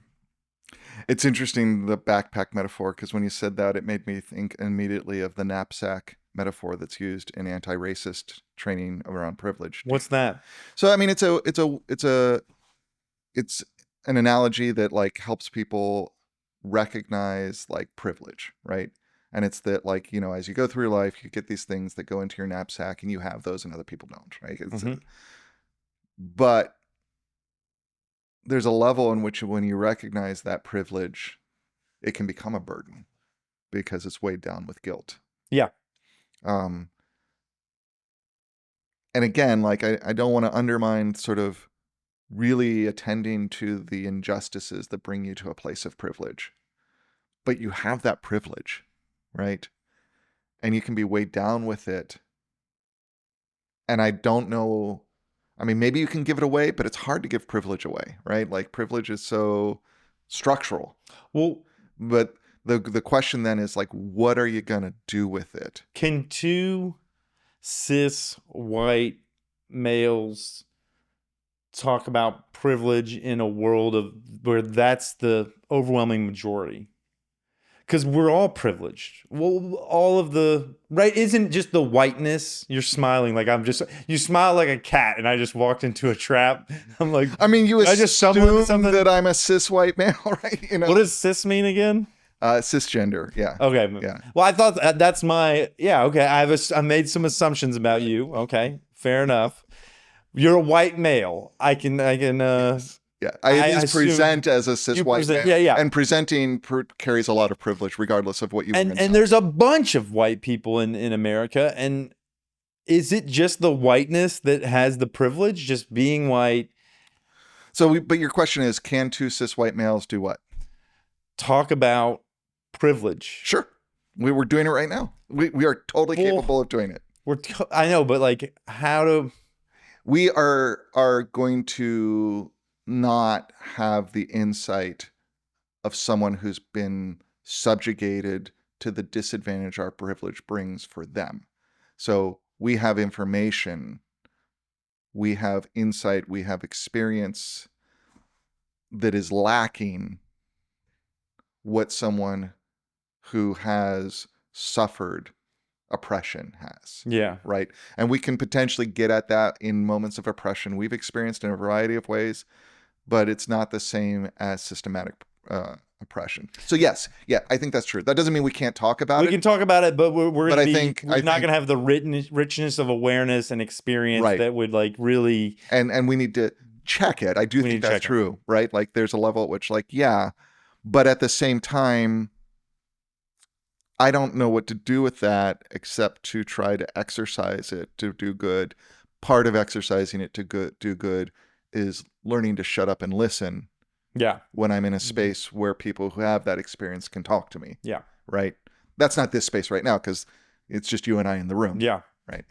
It's interesting, the backpack metaphor, because when you said that, it made me think immediately of the knapsack metaphor that's used in anti-racist training around privilege. What's that? So, I mean, it's an analogy that like helps people recognize like privilege, right? And it's that like, you know, as you go through your life, you get these things that go into your knapsack and you have those and other people don't, right? But there's a level in which when you recognize that privilege, it can become a burden because it's weighed down with guilt. Yeah. And again, like I don't want to undermine sort of really attending to the injustices that bring you to a place of privilege. But you have that privilege, right? And you can be weighed down with it. And I don't know, I mean, maybe you can give it away, but it's hard to give privilege away, right? Like privilege is so structural. Well, but the question then is like, what are you going to do with it? Can two cis white males talk about privilege in a world where that's the overwhelming majority? because we're all privileged. Well, all of the right isn't just the whiteness. You're smiling like you smile like a cat, and I just walked into a trap. I'm like, I mean, you did I just stumble into assume something? that I'm a cis white male, right? What does cis mean again? Cisgender. Yeah. Okay. Yeah. Well, I thought that's my okay. I made some assumptions about you. Okay, fair enough. You're a white male. I can. Yeah, I at least assume present as a cis white present- male. yeah. And presenting carries a lot of privilege, regardless of what you were inside. And there's a bunch of white people in America. And is it just the whiteness that has the privilege, just being white? So, but your question is, can two cis white males do what? Talk about privilege. Sure, we're doing it right now. We are totally capable of doing it. I know, but like, how to? We are going to not have the insight of someone who's been subjugated to the disadvantage our privilege brings for them. So we have information, we have insight, we have experience that is lacking what someone who has suffered oppression has. Yeah. Right. And we can potentially get at that in moments of oppression we've experienced in a variety of ways, but it's not the same as systematic oppression. So yes, yeah, I think that's true. That doesn't mean we can't talk about it. We can talk about it, but we're But gonna I be, think- we're I not think- gonna have the richness of awareness and experience Right. that would like really. And we need to check it. I do We think need to that's check it. true, right? Like there's a level at which like, yeah, but at the same time, I don't know what to do with that except to try to exercise it to do good. Part of exercising it to do good is learning to shut up and listen Yeah. when I'm in a space where people who have that experience can talk to me. Yeah. Right. That's not this space right now because it's just you and I in the room. Yeah. Right.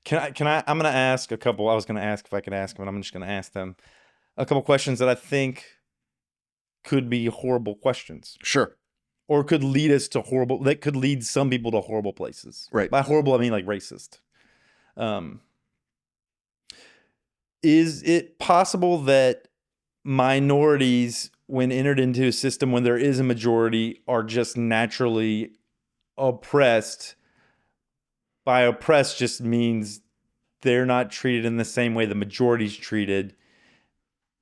Can I? I'm gonna ask a couple. I was gonna ask if I could ask them, but I'm just gonna ask them a couple questions that I think could be horrible questions, Sure. or could lead us to horrible. That could lead some people to horrible places. Right. By horrible, I mean like racist. Is it possible that minorities, when entered into a system when there is a majority, are just naturally oppressed? By oppressed just means they're not treated in the same way the majority's treated,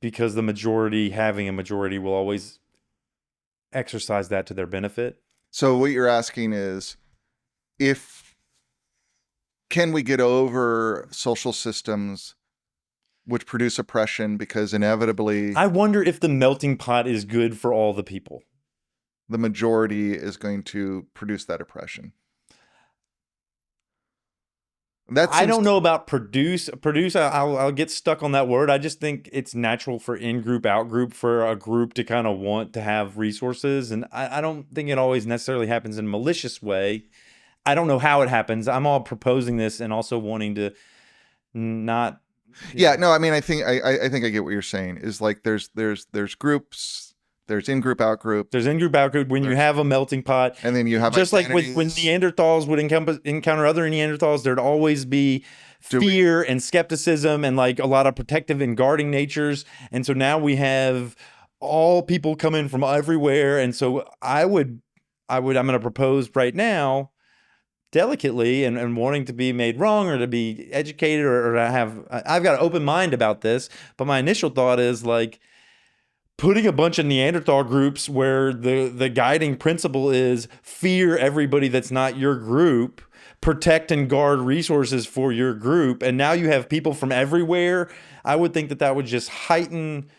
because the majority having a majority will always exercise that to their benefit. So what you're asking is can we get over social systems which produce oppression because inevitably I wonder if the melting pot is good for all the people. the majority is going to produce that oppression? I don't know about produce. I'll get stuck on that word. I just think it's natural for in-group, out-group, for a group to kind of want to have resources. And I don't think it always necessarily happens in a malicious way. I don't know how it happens. I'm all proposing this and also wanting to not. Yeah, no, I mean, I think I get what you're saying is like there's groups, there's in-group, out-group, There's in-group, out-group. When you have a melting pot, and then you have just like when identities. Neanderthals would encounter other Neanderthals, there'd always be fear and skepticism and like a lot of protective and guarding natures. And so now we have all people coming from everywhere. And so I'm going to propose right now, delicately and wanting to be made wrong or to be educated or to I've got an open mind about this. But my initial thought is like, putting a bunch of Neanderthal groups where the guiding principle is fear everybody that's not your group, protect and guard resources for your group, and now you have people from everywhere. I would think that would just heighten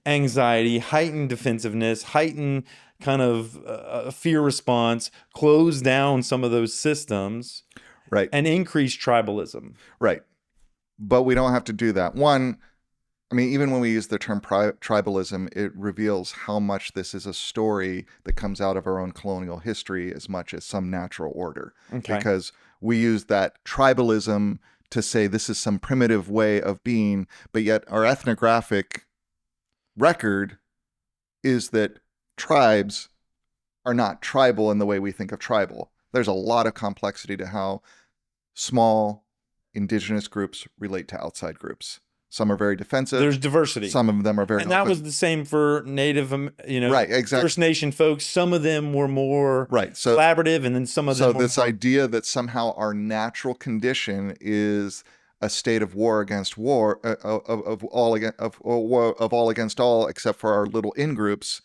anxiety, heighten defensiveness, heighten kind of a fear response, close down some of those systems, Right. and increase tribalism. Right. But we don't have to do that. One, I mean, even when we use the term tribalism, it reveals how much this is a story that comes out of our own colonial history as much as some natural order. Okay. Because we use that tribalism to say this is some primitive way of being, but yet our ethnographic record is that tribes are not tribal in the way we think of tribal. There's a lot of complexity to how small indigenous groups relate to outside groups. Some are very defensive. There's diversity. Some of them are very and that open. was the same for Native, Right, exactly. First Nation folks. Some of them were more Right. So collaborative, and then some of them So were this more... idea that somehow our natural condition is a state of war against war, of all against all, except for our little in groups.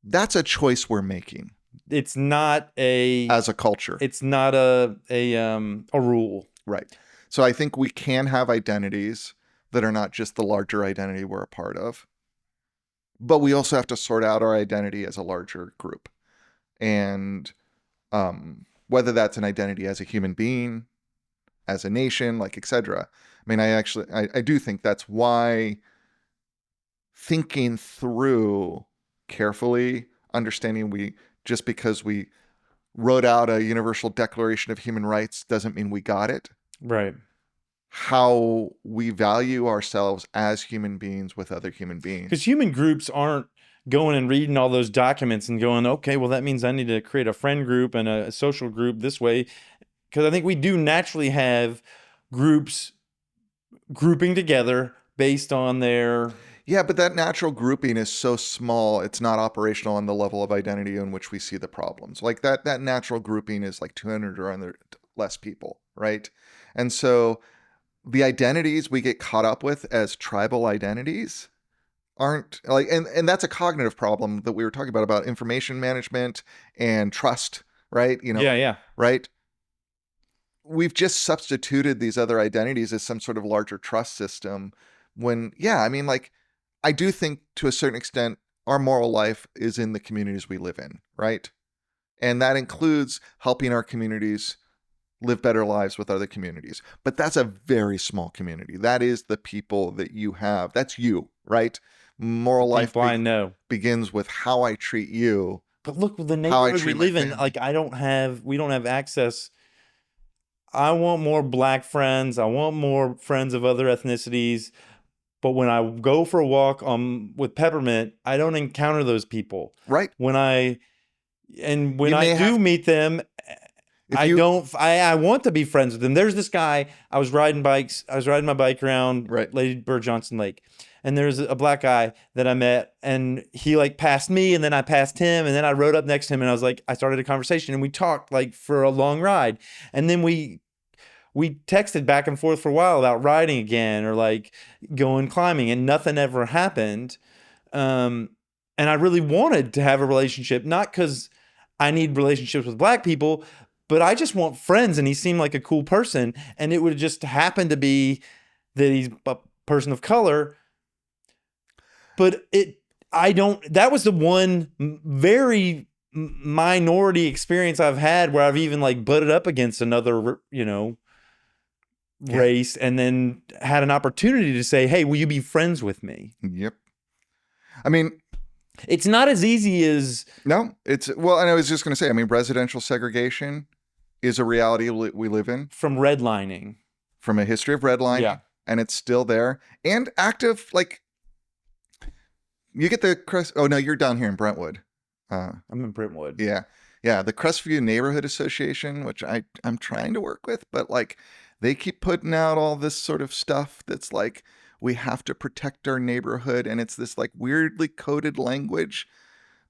That's a choice we're making. It's not as a culture. It's not a rule. Right. So I think we can have identities that are not just the larger identity we're a part of, but we also have to sort out our identity as a larger group. And whether that's an identity as a human being, as a nation, like, etc. I mean, I do think that's why thinking through carefully, understanding just because we wrote out a universal declaration of human rights doesn't mean we got it. Right. How we value ourselves as human beings with other human beings. Because human groups aren't going and reading all those documents and going, okay, well, that means I need to create a friend group and a social group this way. Because I think we do naturally have groups grouping together based on their... Yeah, but that natural grouping is so small, it's not operational on the level of identity in which we see the problems. Like that natural grouping is like 200 or less people, right? And so the identities we get caught up with as tribal identities aren't like, and that's a cognitive problem that we were talking about information management and trust, right? Yeah. Right? We've just substituted these other identities as some sort of larger trust system when, yeah, I mean, like, I do think to a certain extent, our moral life is in the communities we live in, right? And that includes helping our communities live better lives with other communities. But that's a very small community. That is the people that you have. That's you, right? Moral life begins with how I treat you. But look, the neighborhood we live in, like, we don't have access. I want more Black friends. I want more friends of other ethnicities. But when I go for a walk with Peppermint, I don't encounter those people. Right. When I do meet them, I want to be friends with them. There's this guy, I was riding my bike around Lady Bird Johnson Lake. And there's a Black guy that I met, and he like passed me, and then I passed him, and then I rode up next to him, and I started a conversation, and we talked like for a long ride. And then we texted back and forth for a while about riding again or like going climbing, and nothing ever happened. And I really wanted to have a relationship, not because I need relationships with Black people, but I just want friends. And he seemed like a cool person. And it would just happen to be that he's a person of color. But that was the one very minority experience I've had where I've even like butted up against another, race, and then had an opportunity to say, hey, will you be friends with me? Yep. I mean, it's not as easy as... No, and I was just going to say, I mean, residential segregation is a reality we live in. From redlining. From a history of redlining. Yeah. And it's still there. And active, like, you get the crest... Oh, no, you're down here in Brentwood. I'm in Brentwood. Yeah. Yeah, the Crestview Neighborhood Association, which I'm trying to work with, but like... They keep putting out all this sort of stuff that's like, we have to protect our neighborhood. And it's this like weirdly coded language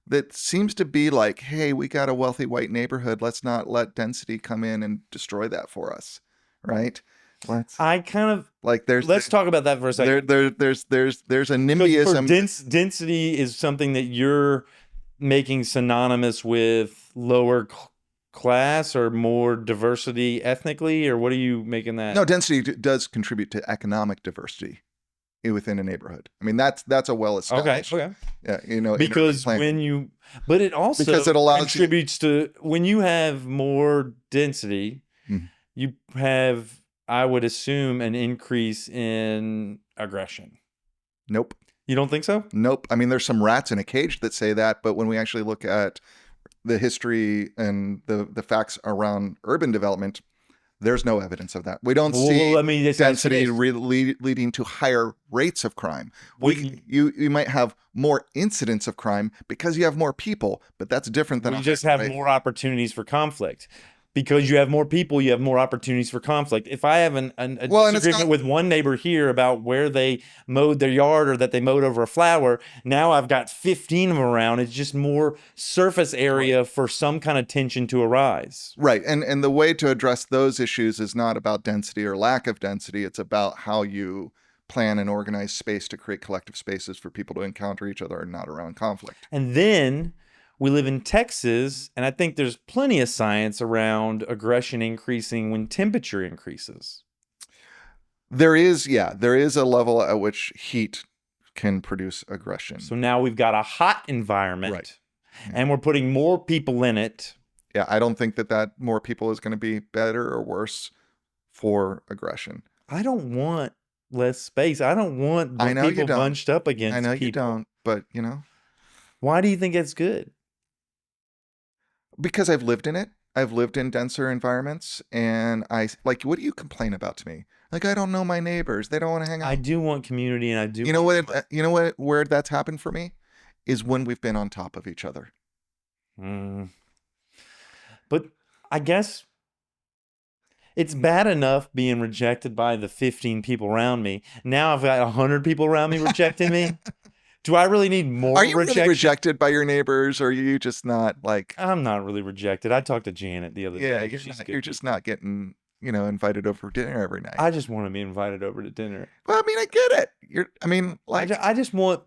that seems to be like, hey, we got a wealthy white neighborhood. Let's not let density come in and destroy that for us. Right? Let's talk about that for a second. There's a NIMBYism. Density is something that you're making synonymous with lower class or more diversity ethnically, or what are you making that? No, density does contribute to economic diversity within a neighborhood. I mean, that's a well established. Okay. Yeah, because but it also contributes to when you have more density, you have, I would assume, an increase in aggression. Nope. You don't think so? Nope. I mean, there's some rats in a cage that say that, but when we actually look at the history and the facts around urban development, there's no evidence of that. We don't see density leading to higher rates of crime. You might have more incidents of crime because you have more people, but that's different than we just have more opportunities for conflict. because you have more people, you have more opportunities for conflict. If I have a Well, and it's disagreement not- with one neighbor here about where they mowed their yard or that they mowed over a flower, now I've got 15 of them around. It's just more surface area for some kind of tension to arise. Right. And the way to address those issues is not about density or lack of density. It's about how you plan and organize space to create collective spaces for people to encounter each other and not around conflict. And then we live in Texas, and I think there's plenty of science around aggression increasing when temperature increases. There is a level at which heat can produce aggression. So now we've got a hot environment, Right. and we're putting more people in it. Yeah, I don't think that more people is going to be better or worse for aggression. I don't want less space. I don't want I know you people don't. bunched up against I know people. you don't, but Why do you think it's good? because I've lived in it. I've lived in denser environments, and what do you complain about to me? Like, I don't know my neighbors. They don't want to hang out. I do want community, and I do. Where that's happened for me is when we've been on top of each other. But I guess it's bad enough being rejected by the 15 people around me. Now I've got 100 people around me rejecting me. Do I really need more Are you rejection? really rejected by your neighbors, or are you just not like? I'm not really rejected. I talked to Janet the other Yeah, day. you're just not getting invited over for dinner every night. I just want to be invited over to dinner. Well, I mean, I get it. I just want.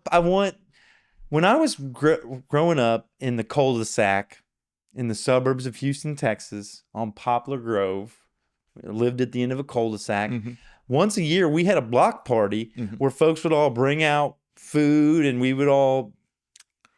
When I was growing up in the cul-de-sac in the suburbs of Houston, Texas, on Poplar Grove, I lived at the end of a cul-de-sac. Once a year, we had a block party where folks would all bring out food and we would all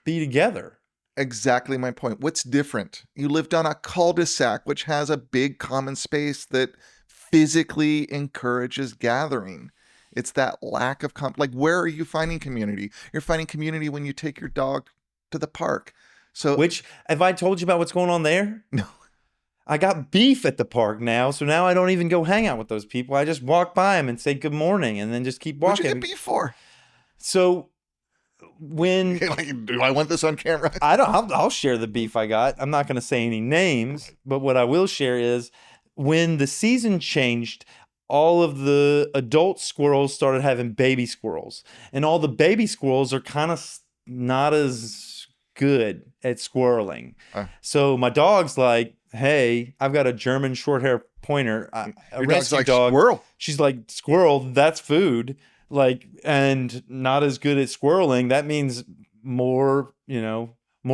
be together. Exactly my point. What's different? You lived on a cul-de-sac, which has a big common space that physically encourages gathering. It's that lack of where are you finding community? You're finding community when you take your dog to the park. So, which, have I told you about what's going on there? No. I got beef at the park now, so now I don't even go hang out with those people. I just walk by them and say good morning, and then just keep walking. What'd you get beef for? So when do I want this on camera? I'll share the beef I got. I'm not going to say any names, but what I will share is when the season changed, all of the adult squirrels started having baby squirrels, and all the baby squirrels are kind of not as good at squirreling. So my dog's like, hey, I've got a German short hair pointer, a rescue dog. Squirrel. She's like, squirrel, that's food. And not as good at squirreling. That means more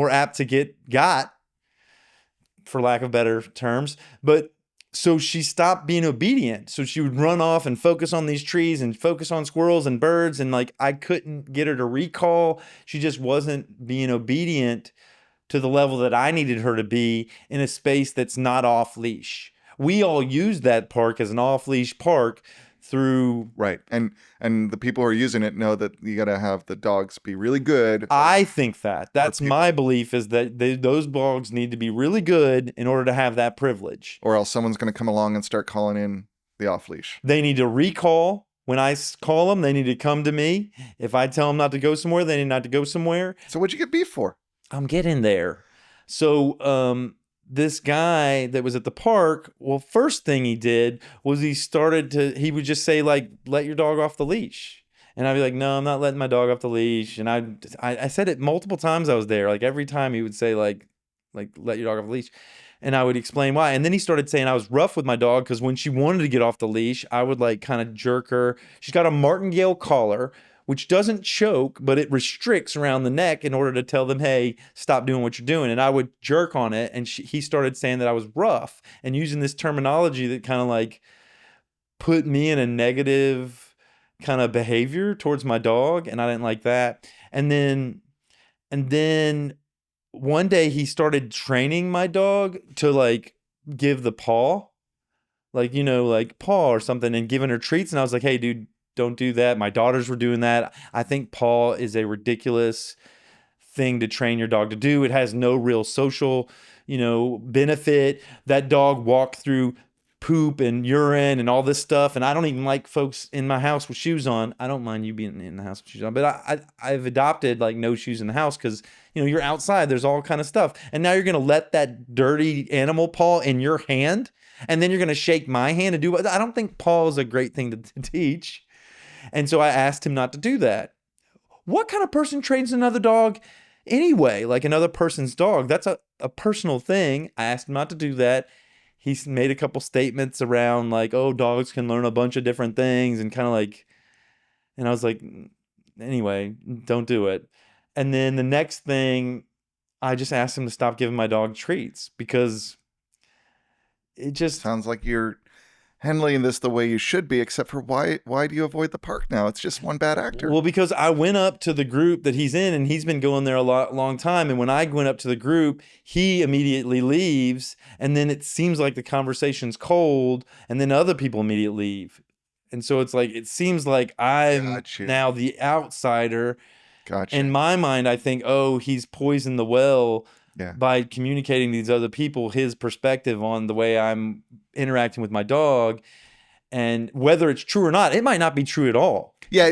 apt to get got, for lack of better terms. But so she stopped being obedient. So she would run off and focus on these trees and focus on squirrels and birds. And I couldn't get her to recall. She just wasn't being obedient to the level that I needed her to be in a space that's not off leash. We all use that park as an off leash park through. Right. And the people who are using it know that you got to have the dogs be really good. I think that's my belief, is that those dogs need to be really good in order to have that privilege. Or else someone's going to come along and start calling in the off leash. They need to recall. When I call them, they need to come to me. If I tell them not to go somewhere, they need not to go somewhere. So what'd you get beef for? I'm getting there. So this guy that was at the park, well, first thing he did was he would just say, let your dog off the leash. And I'd be like, no, I'm not letting my dog off the leash. And I said it multiple times I was there. Every time he would say, let your dog off the leash. And I would explain why. And then he started saying I was rough with my dog because when she wanted to get off the leash, I would kind of jerk her. She's got a martingale collar, which doesn't choke, but it restricts around the neck in order to tell them, hey, stop doing what you're doing. And I would jerk on it. And he started saying that I was rough and using this terminology that kind of put me in a negative kind of behavior towards my dog. And I didn't like that. And then one day he started training my dog to give the paw, paw or something, and giving her treats. And I was like, hey, dude, don't do that. My daughters were doing that. I think paw is a ridiculous thing to train your dog to do. It has no real social, benefit. That dog walked through poop and urine and all this stuff. And I don't even like folks in my house with shoes on. I don't mind you being in the house with shoes on, but I've adopted like no shoes in the house because, you're outside. There's all kind of stuff. And now you're going to let that dirty animal paw in your hand. And then you're going to shake my hand and do what? I don't think paw is a great thing to teach. And so I asked him not to do that. What kind of person trains another dog anyway? Like another person's dog? That's a personal thing. I asked him not to do that. He's made a couple statements around like, oh, dogs can learn a bunch of different things and kind of like, and I was like, anyway, don't do it. And then the next thing, I just asked him to stop giving my dog treats because it just sounds like you're handling this the way you should be, except for why do you avoid the park now? It's just one bad actor. Well, because I went up to the group that he's in and he's been going there a long time. And when I went up to the group, he immediately leaves. And then it seems like the conversation's cold and then other people immediately leave. And so it's like, it seems like I'm now the outsider. Gotcha. In my mind, I think, oh, he's poisoned the well by communicating to these other people his perspective on the way I'm interacting with my dog. And whether it's true or not, it might not be true at all. Yeah,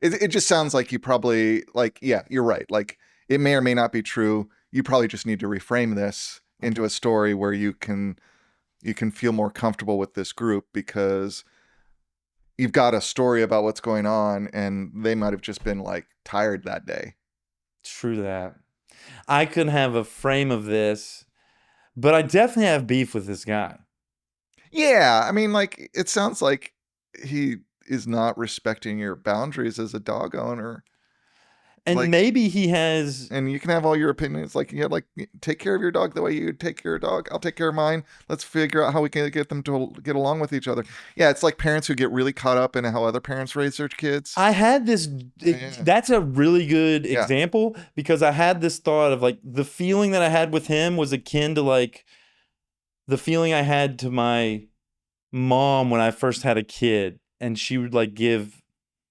it just sounds like you probably, like, yeah, you're right. Like, it may or may not be true. You probably just need to reframe this into a story where you can feel more comfortable with this group because you've got a story about what's going on and they might have just been like tired that day. True that. I could have a frame of this, but I definitely have beef with this guy. Yeah, I mean, like, it sounds like he is not respecting your boundaries as a dog owner. And like, maybe he has... And you can have all your opinions. Like, yeah, like, take care of your dog the way you take care of your dog. I'll take care of mine. Let's figure out how we can get them to get along with each other. Yeah, it's like parents who get really caught up in how other parents raise their kids. I had this... That's a really good example because I had this thought of, like, the feeling that I had with him was akin to, like, the feeling I had to my mom when I first had a kid. And she would, like, give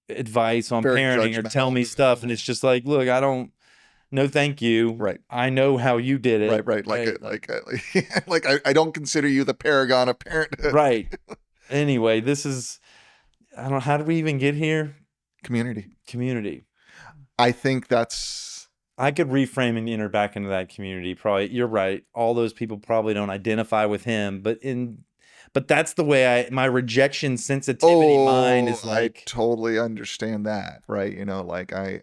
advice on Very parenting or tell me stuff, and it's just like, look, I don't, no thank you, right? I know how you did it, right like I don't consider you the paragon of parenthood, right? Anyway, this is, I don't know, how did we even get here? Community. I think that's, I could reframe and enter back into that community. Probably, you're right, all those people probably don't identify with him, but that's the way my rejection sensitivity mind is like. I totally understand that, right? Like I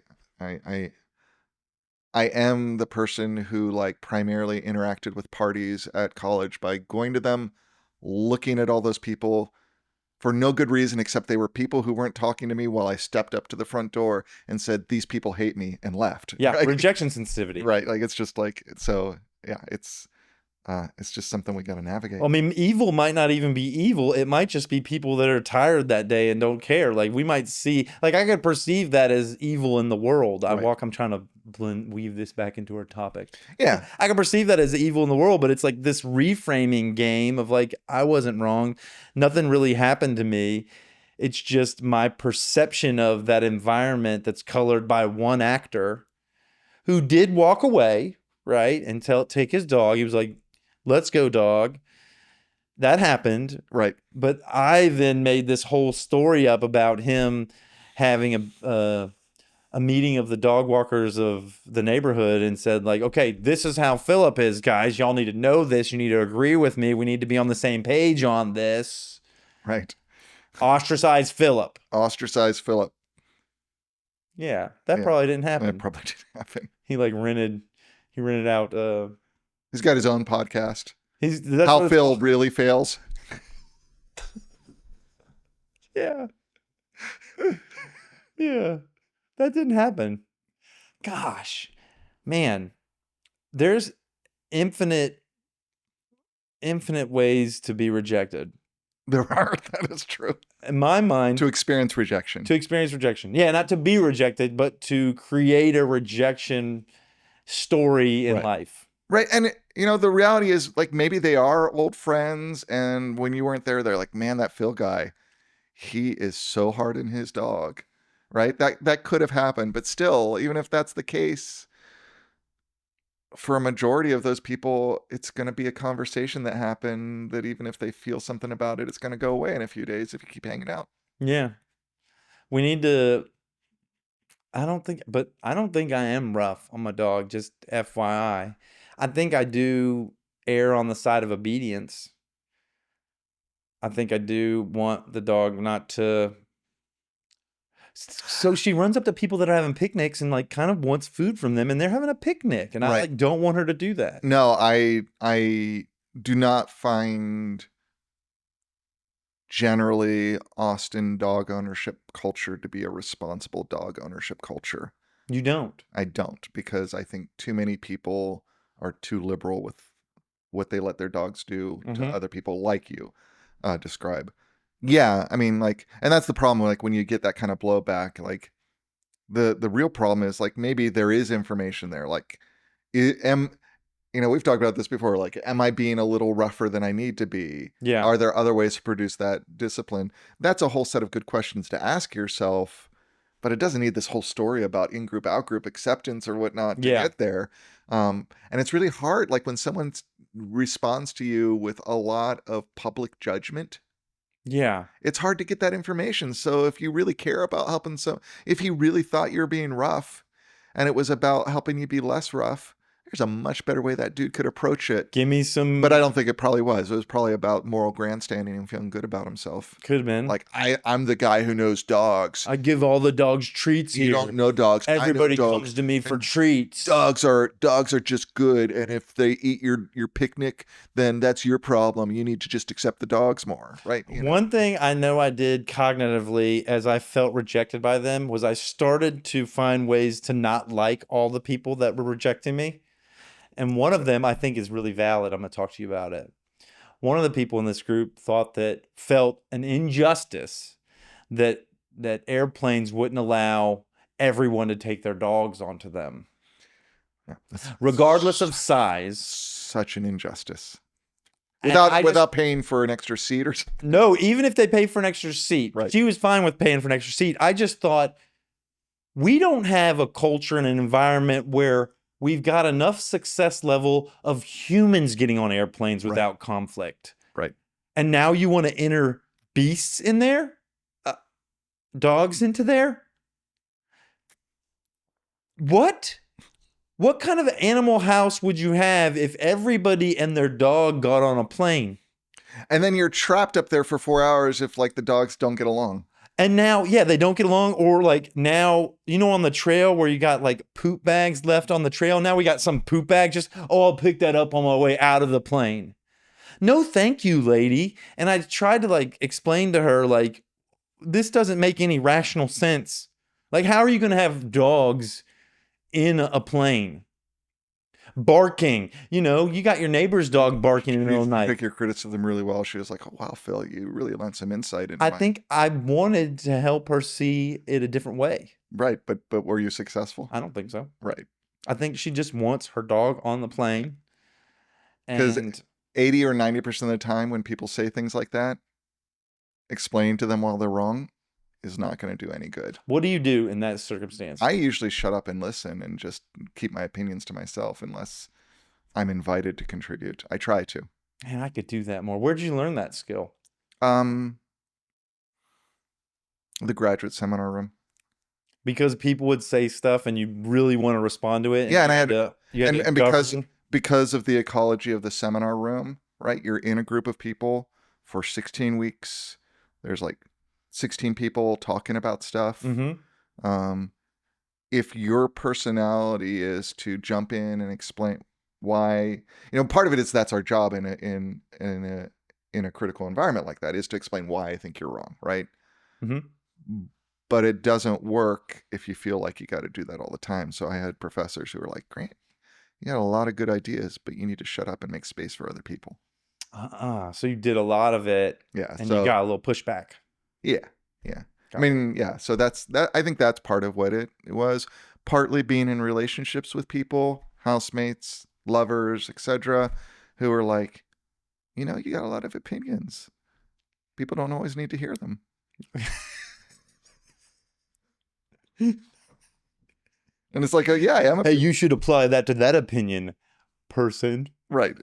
am the person who like primarily interacted with parties at college by going to them, looking at all those people for no good reason except they were people who weren't talking to me while I stepped up to the front door and said, these people hate me, and left. Yeah, right? Rejection sensitivity. Right, like it's just like, so yeah, it's just something we got to navigate. Well, I mean, evil might not even be evil. It might just be people that are tired that day and don't care. Like we might see, like I could perceive that as evil in the world. I'm trying to weave this back into our topic. Yeah. I can perceive that as evil in the world, but it's like this reframing game of like, I wasn't wrong. Nothing really happened to me. It's just my perception of that environment that's colored by one actor who did walk away, right? And take his dog. He was like, let's go, dog. That happened. Right. But I then made this whole story up about him having a meeting of the dog walkers of the neighborhood and said like, okay, this is how Philip is, guys. Y'all need to know this. You need to agree with me. We need to be on the same page on this. Right. Ostracize Philip. Ostracize Philip. Yeah. That probably didn't happen. That probably didn't happen. He like rented out he's got his own podcast. That's How Phil Really Fails. Yeah. Yeah. That didn't happen. Gosh. Man. There's infinite ways to be rejected. There are. That is true. In my mind. To experience rejection. Yeah, not to be rejected, but to create a rejection story in life. Right. And, the reality is, like, maybe they are old friends. And when you weren't there, they're like, man, that Phil guy, he is so hard on his dog. Right. That could have happened. But still, even if that's the case, for a majority of those people, it's going to be a conversation that happened that even if they feel something about it, it's going to go away in a few days if you keep hanging out. Yeah. We need to. I don't think I am rough on my dog, just FYI. I think I do err on the side of obedience. I think I do want the dog not to. So she runs up to people that are having picnics and like kind of wants food from them, and they're having a picnic, and I Right. like don't want her to do that. No, I do not find generally Austin dog ownership culture to be a responsible dog ownership culture. You don't. I don't, because I think too many people are too liberal with what they let their dogs do to Mhm. other people like you describe. Yeah, I mean, like, and that's the problem, like, when you get that kind of blowback, like, the real problem is, like, maybe there is information there. Like, we've talked about this before, like, am I being a little rougher than I need to be? Yeah. Are there other ways to produce that discipline? That's a whole set of good questions to ask yourself, but it doesn't need this whole story about in-group, out-group acceptance or whatnot to Yeah. get there. And it's really hard, like, when someone responds to you with a lot of public judgment, Yeah. it's hard to get that information. So if you really care about helping if you really thought you were being rough and it was about helping you be less rough, there's a much better way that dude could approach it. Give me some. But I don't think it probably was. It was probably about moral grandstanding and feeling good about himself. Could have been. Like, I'm the guy who knows dogs. I give all the dogs treats You here. don't know dogs. I know Everybody dogs. comes to me for treats. Dogs are just good, and if they eat your picnic, then that's your problem. You need to just accept the dogs more, right? One thing I know I did cognitively as I felt rejected by them was I started to find ways to not like all the people that were rejecting me. And one of them I think is really valid. I'm going to talk to you about it. One of the people in this group felt an injustice that airplanes wouldn't allow everyone to take their dogs onto them. Yeah, regardless of size. Such an injustice. And Without paying for an extra seat or something. No, even if they pay for an extra seat. Right. She was fine with paying for an extra seat. I just thought we don't have a culture and an environment where we've got enough success level of humans getting on airplanes without conflict. Right. And now you want to enter beasts in there? Dogs into there? What? What kind of animal house would you have if everybody and their dog got on a plane? And then you're trapped up there for 4 hours if, like, the dogs don't get along. And now, yeah, they don't get along. Or like now, on the trail where you got like poop bags left on the trail. Now we got some poop bag. I'll pick that up on my way out of the plane. No, thank you, lady. And I tried to like explain to her, like, this doesn't make any rational sense. Like, how are you going to have dogs in a plane? Barking, you got your neighbor's dog barking in the middle of the night. Pick your criticism really well. She was like, "Oh wow, Phil, you really lent some insight into." I think I wanted to help her see it a different way. Right, but were you successful? I don't think so. Right, I think she just wants her dog on the plane. because 80 or 90% of the time, when people say things like that, explain to them while they're wrong is not going to do any good. What do you do in that circumstance? I usually shut up and listen and just keep my opinions to myself unless I'm invited to contribute. I try to. Man, I could do that more. Where'd you learn that skill? The graduate seminar room. Because people would say stuff and you really want to respond to it. Yeah, and I had and because of the ecology of the seminar room, right? You're in a group of people for 16 weeks. There's like 16 people talking about stuff. Mm-hmm. If your personality is to jump in and explain why, part of it is that's our job in a critical environment like that, is to explain why I think you're wrong, right? Mm-hmm. But it doesn't work if you feel like you got to do that all the time. So I had professors who were like, "Grant, you got a lot of good ideas, but you need to shut up and make space for other people." So you did a lot of it. Yeah. And you got a little pushback. Yeah. I mean, yeah. So that's that. I think that's part of what it was. Partly being in relationships with people, housemates, lovers, etc., who are like, you got a lot of opinions. People don't always need to hear them. And it's like, yeah, I am a Hey, you should apply that to that opinion, person. right.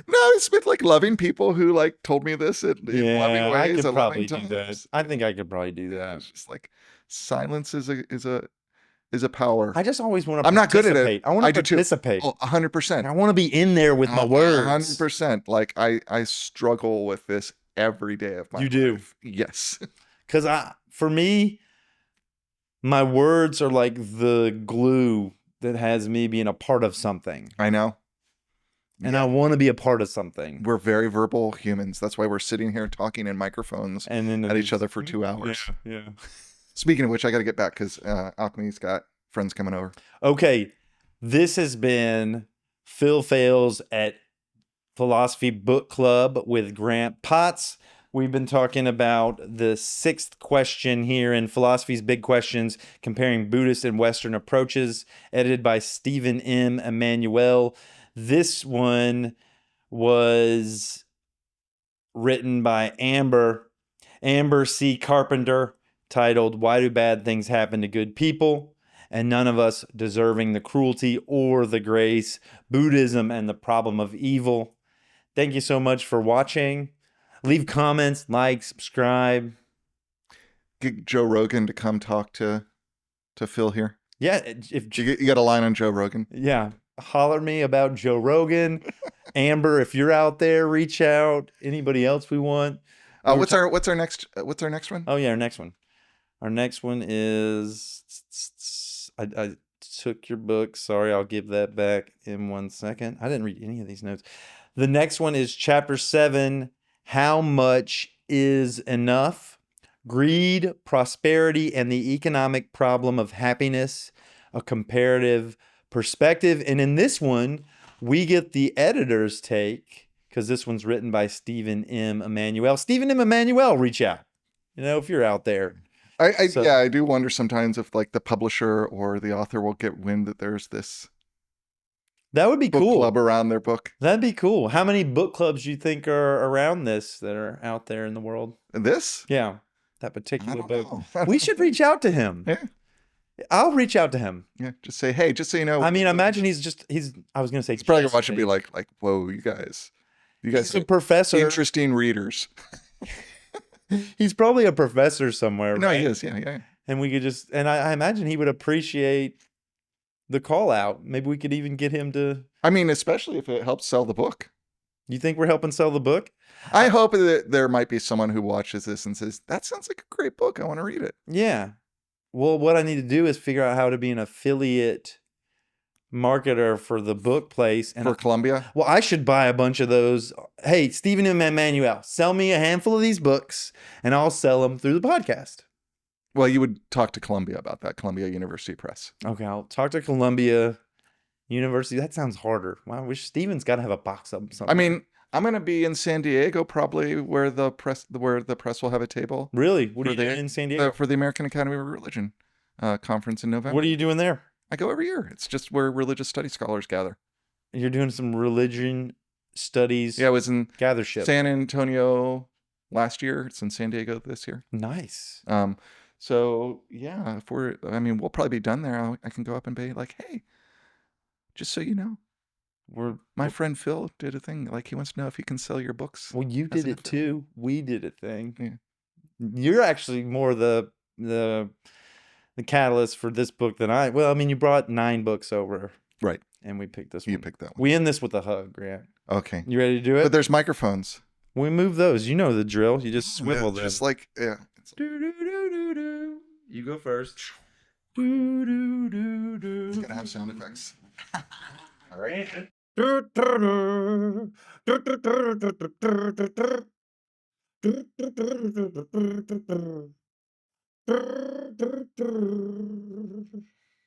No, it's been like loving people who like told me this in loving Yeah, I ways could at loving probably do that. times. I think I could probably do Yeah, that. it's just like silence is a power. I just always want to I'm not good at it. participate. I want to do too. participate. Oh, 100%. I want to be in there with my words. 100%. Like I struggle with this every day of my You do. life. Yes. Because for me, my words are like the glue that has me being a part of something. I know. And I want to be a part of something. We're very verbal humans. That's why we're sitting here talking in microphones And then at each other for 2 hours. Yeah. Speaking of which, I got to get back because Alchemy's got friends coming over. Okay. This has been Phil Phails at Philosophy Book Club with Grant Potts. We've been talking about the 6th question here in Philosophy's Big Questions, comparing Buddhist and Western approaches, edited by Stephen M. Emanuel. This one was written by Amber C. Carpenter, titled Why Do Bad Things Happen to Good People and None of Us Deserving the Cruelty or the Grace, Buddhism and the Problem of Evil. Thank you so much for watching. Leave comments, like, subscribe. Get Joe Rogan to come talk to Phil here. Yeah, if You got a line on Joe Rogan? yeah, holler me about Joe Rogan. Amber, if you're out there, reach out. Anybody else we want? What's our next one? Oh yeah, our next one. Our next one is I took your book. Sorry, I'll give that back in 1 second. I didn't read any of these notes. The next one is chapter 7, How Much is Enough? Greed, Prosperity, and the Economic Problem of Happiness, a comparative perspective. And in this one, we get the editor's take, because this one's written by Stephen M. Emanuel. Stephen M. Emanuel, reach out. If you're out there. I do wonder sometimes if like the publisher or the author will get wind that there's this That would be book cool. club around their book. That'd be cool. How many book clubs do you think are around this that are out there in the world? This? Yeah, that I particular don't book. know. We should reach out to him. Yeah. I'll reach out to him. Yeah. Just say, hey, just so you know. I mean, I imagine I was going to say. He's probably gonna watch it and be like, whoa, you guys He's are a professor. interesting readers. He's probably a professor somewhere. No, right? he is. Yeah. And we could and I imagine he would appreciate the call out. Maybe we could even get him to. I mean, especially if it helps sell the book. You think we're helping sell the book? I hope that there might be someone who watches this and says, that sounds like a great book. I want to read it. Yeah. Well, what I need to do is figure out how to be an affiliate marketer for the book place. And For Columbia? well, I should buy a bunch of those. Hey, Stephen M. Emanuel, sell me a handful of these books and I'll sell them through the podcast. Well, you would talk to Columbia about that, Columbia University Press. Okay, I'll talk to Columbia University. That sounds harder. Wow, I wish Stephen's got to have a box of something. I mean, I'm going to be in San Diego probably where the press will have a table. Really? What are for you the- doing in San Diego? For the American Academy of Religion conference in November. What are you doing there? I go every year. It's just where religious study scholars gather. You're doing some religion studies Yeah, I was in gathership. San Antonio last year. It's in San Diego this year. Nice. So yeah, we'll probably be done there. I can go up and be like, hey, just so you know, my friend Phil did a thing. Like he wants to know if he can sell your books. Well, you as did an it too. We did a thing. Yeah. You're actually more the catalyst for this book than I. Well, I mean, you brought 9 books over. Right. And we picked this You one. picked that one. We end this with a hug, Grant. Okay. You ready to do it? But there's microphones. We move those. You know the drill. You just swivel them. Just like, yeah. Do. You go first. Do. It's going to have sound effects. All right. Do.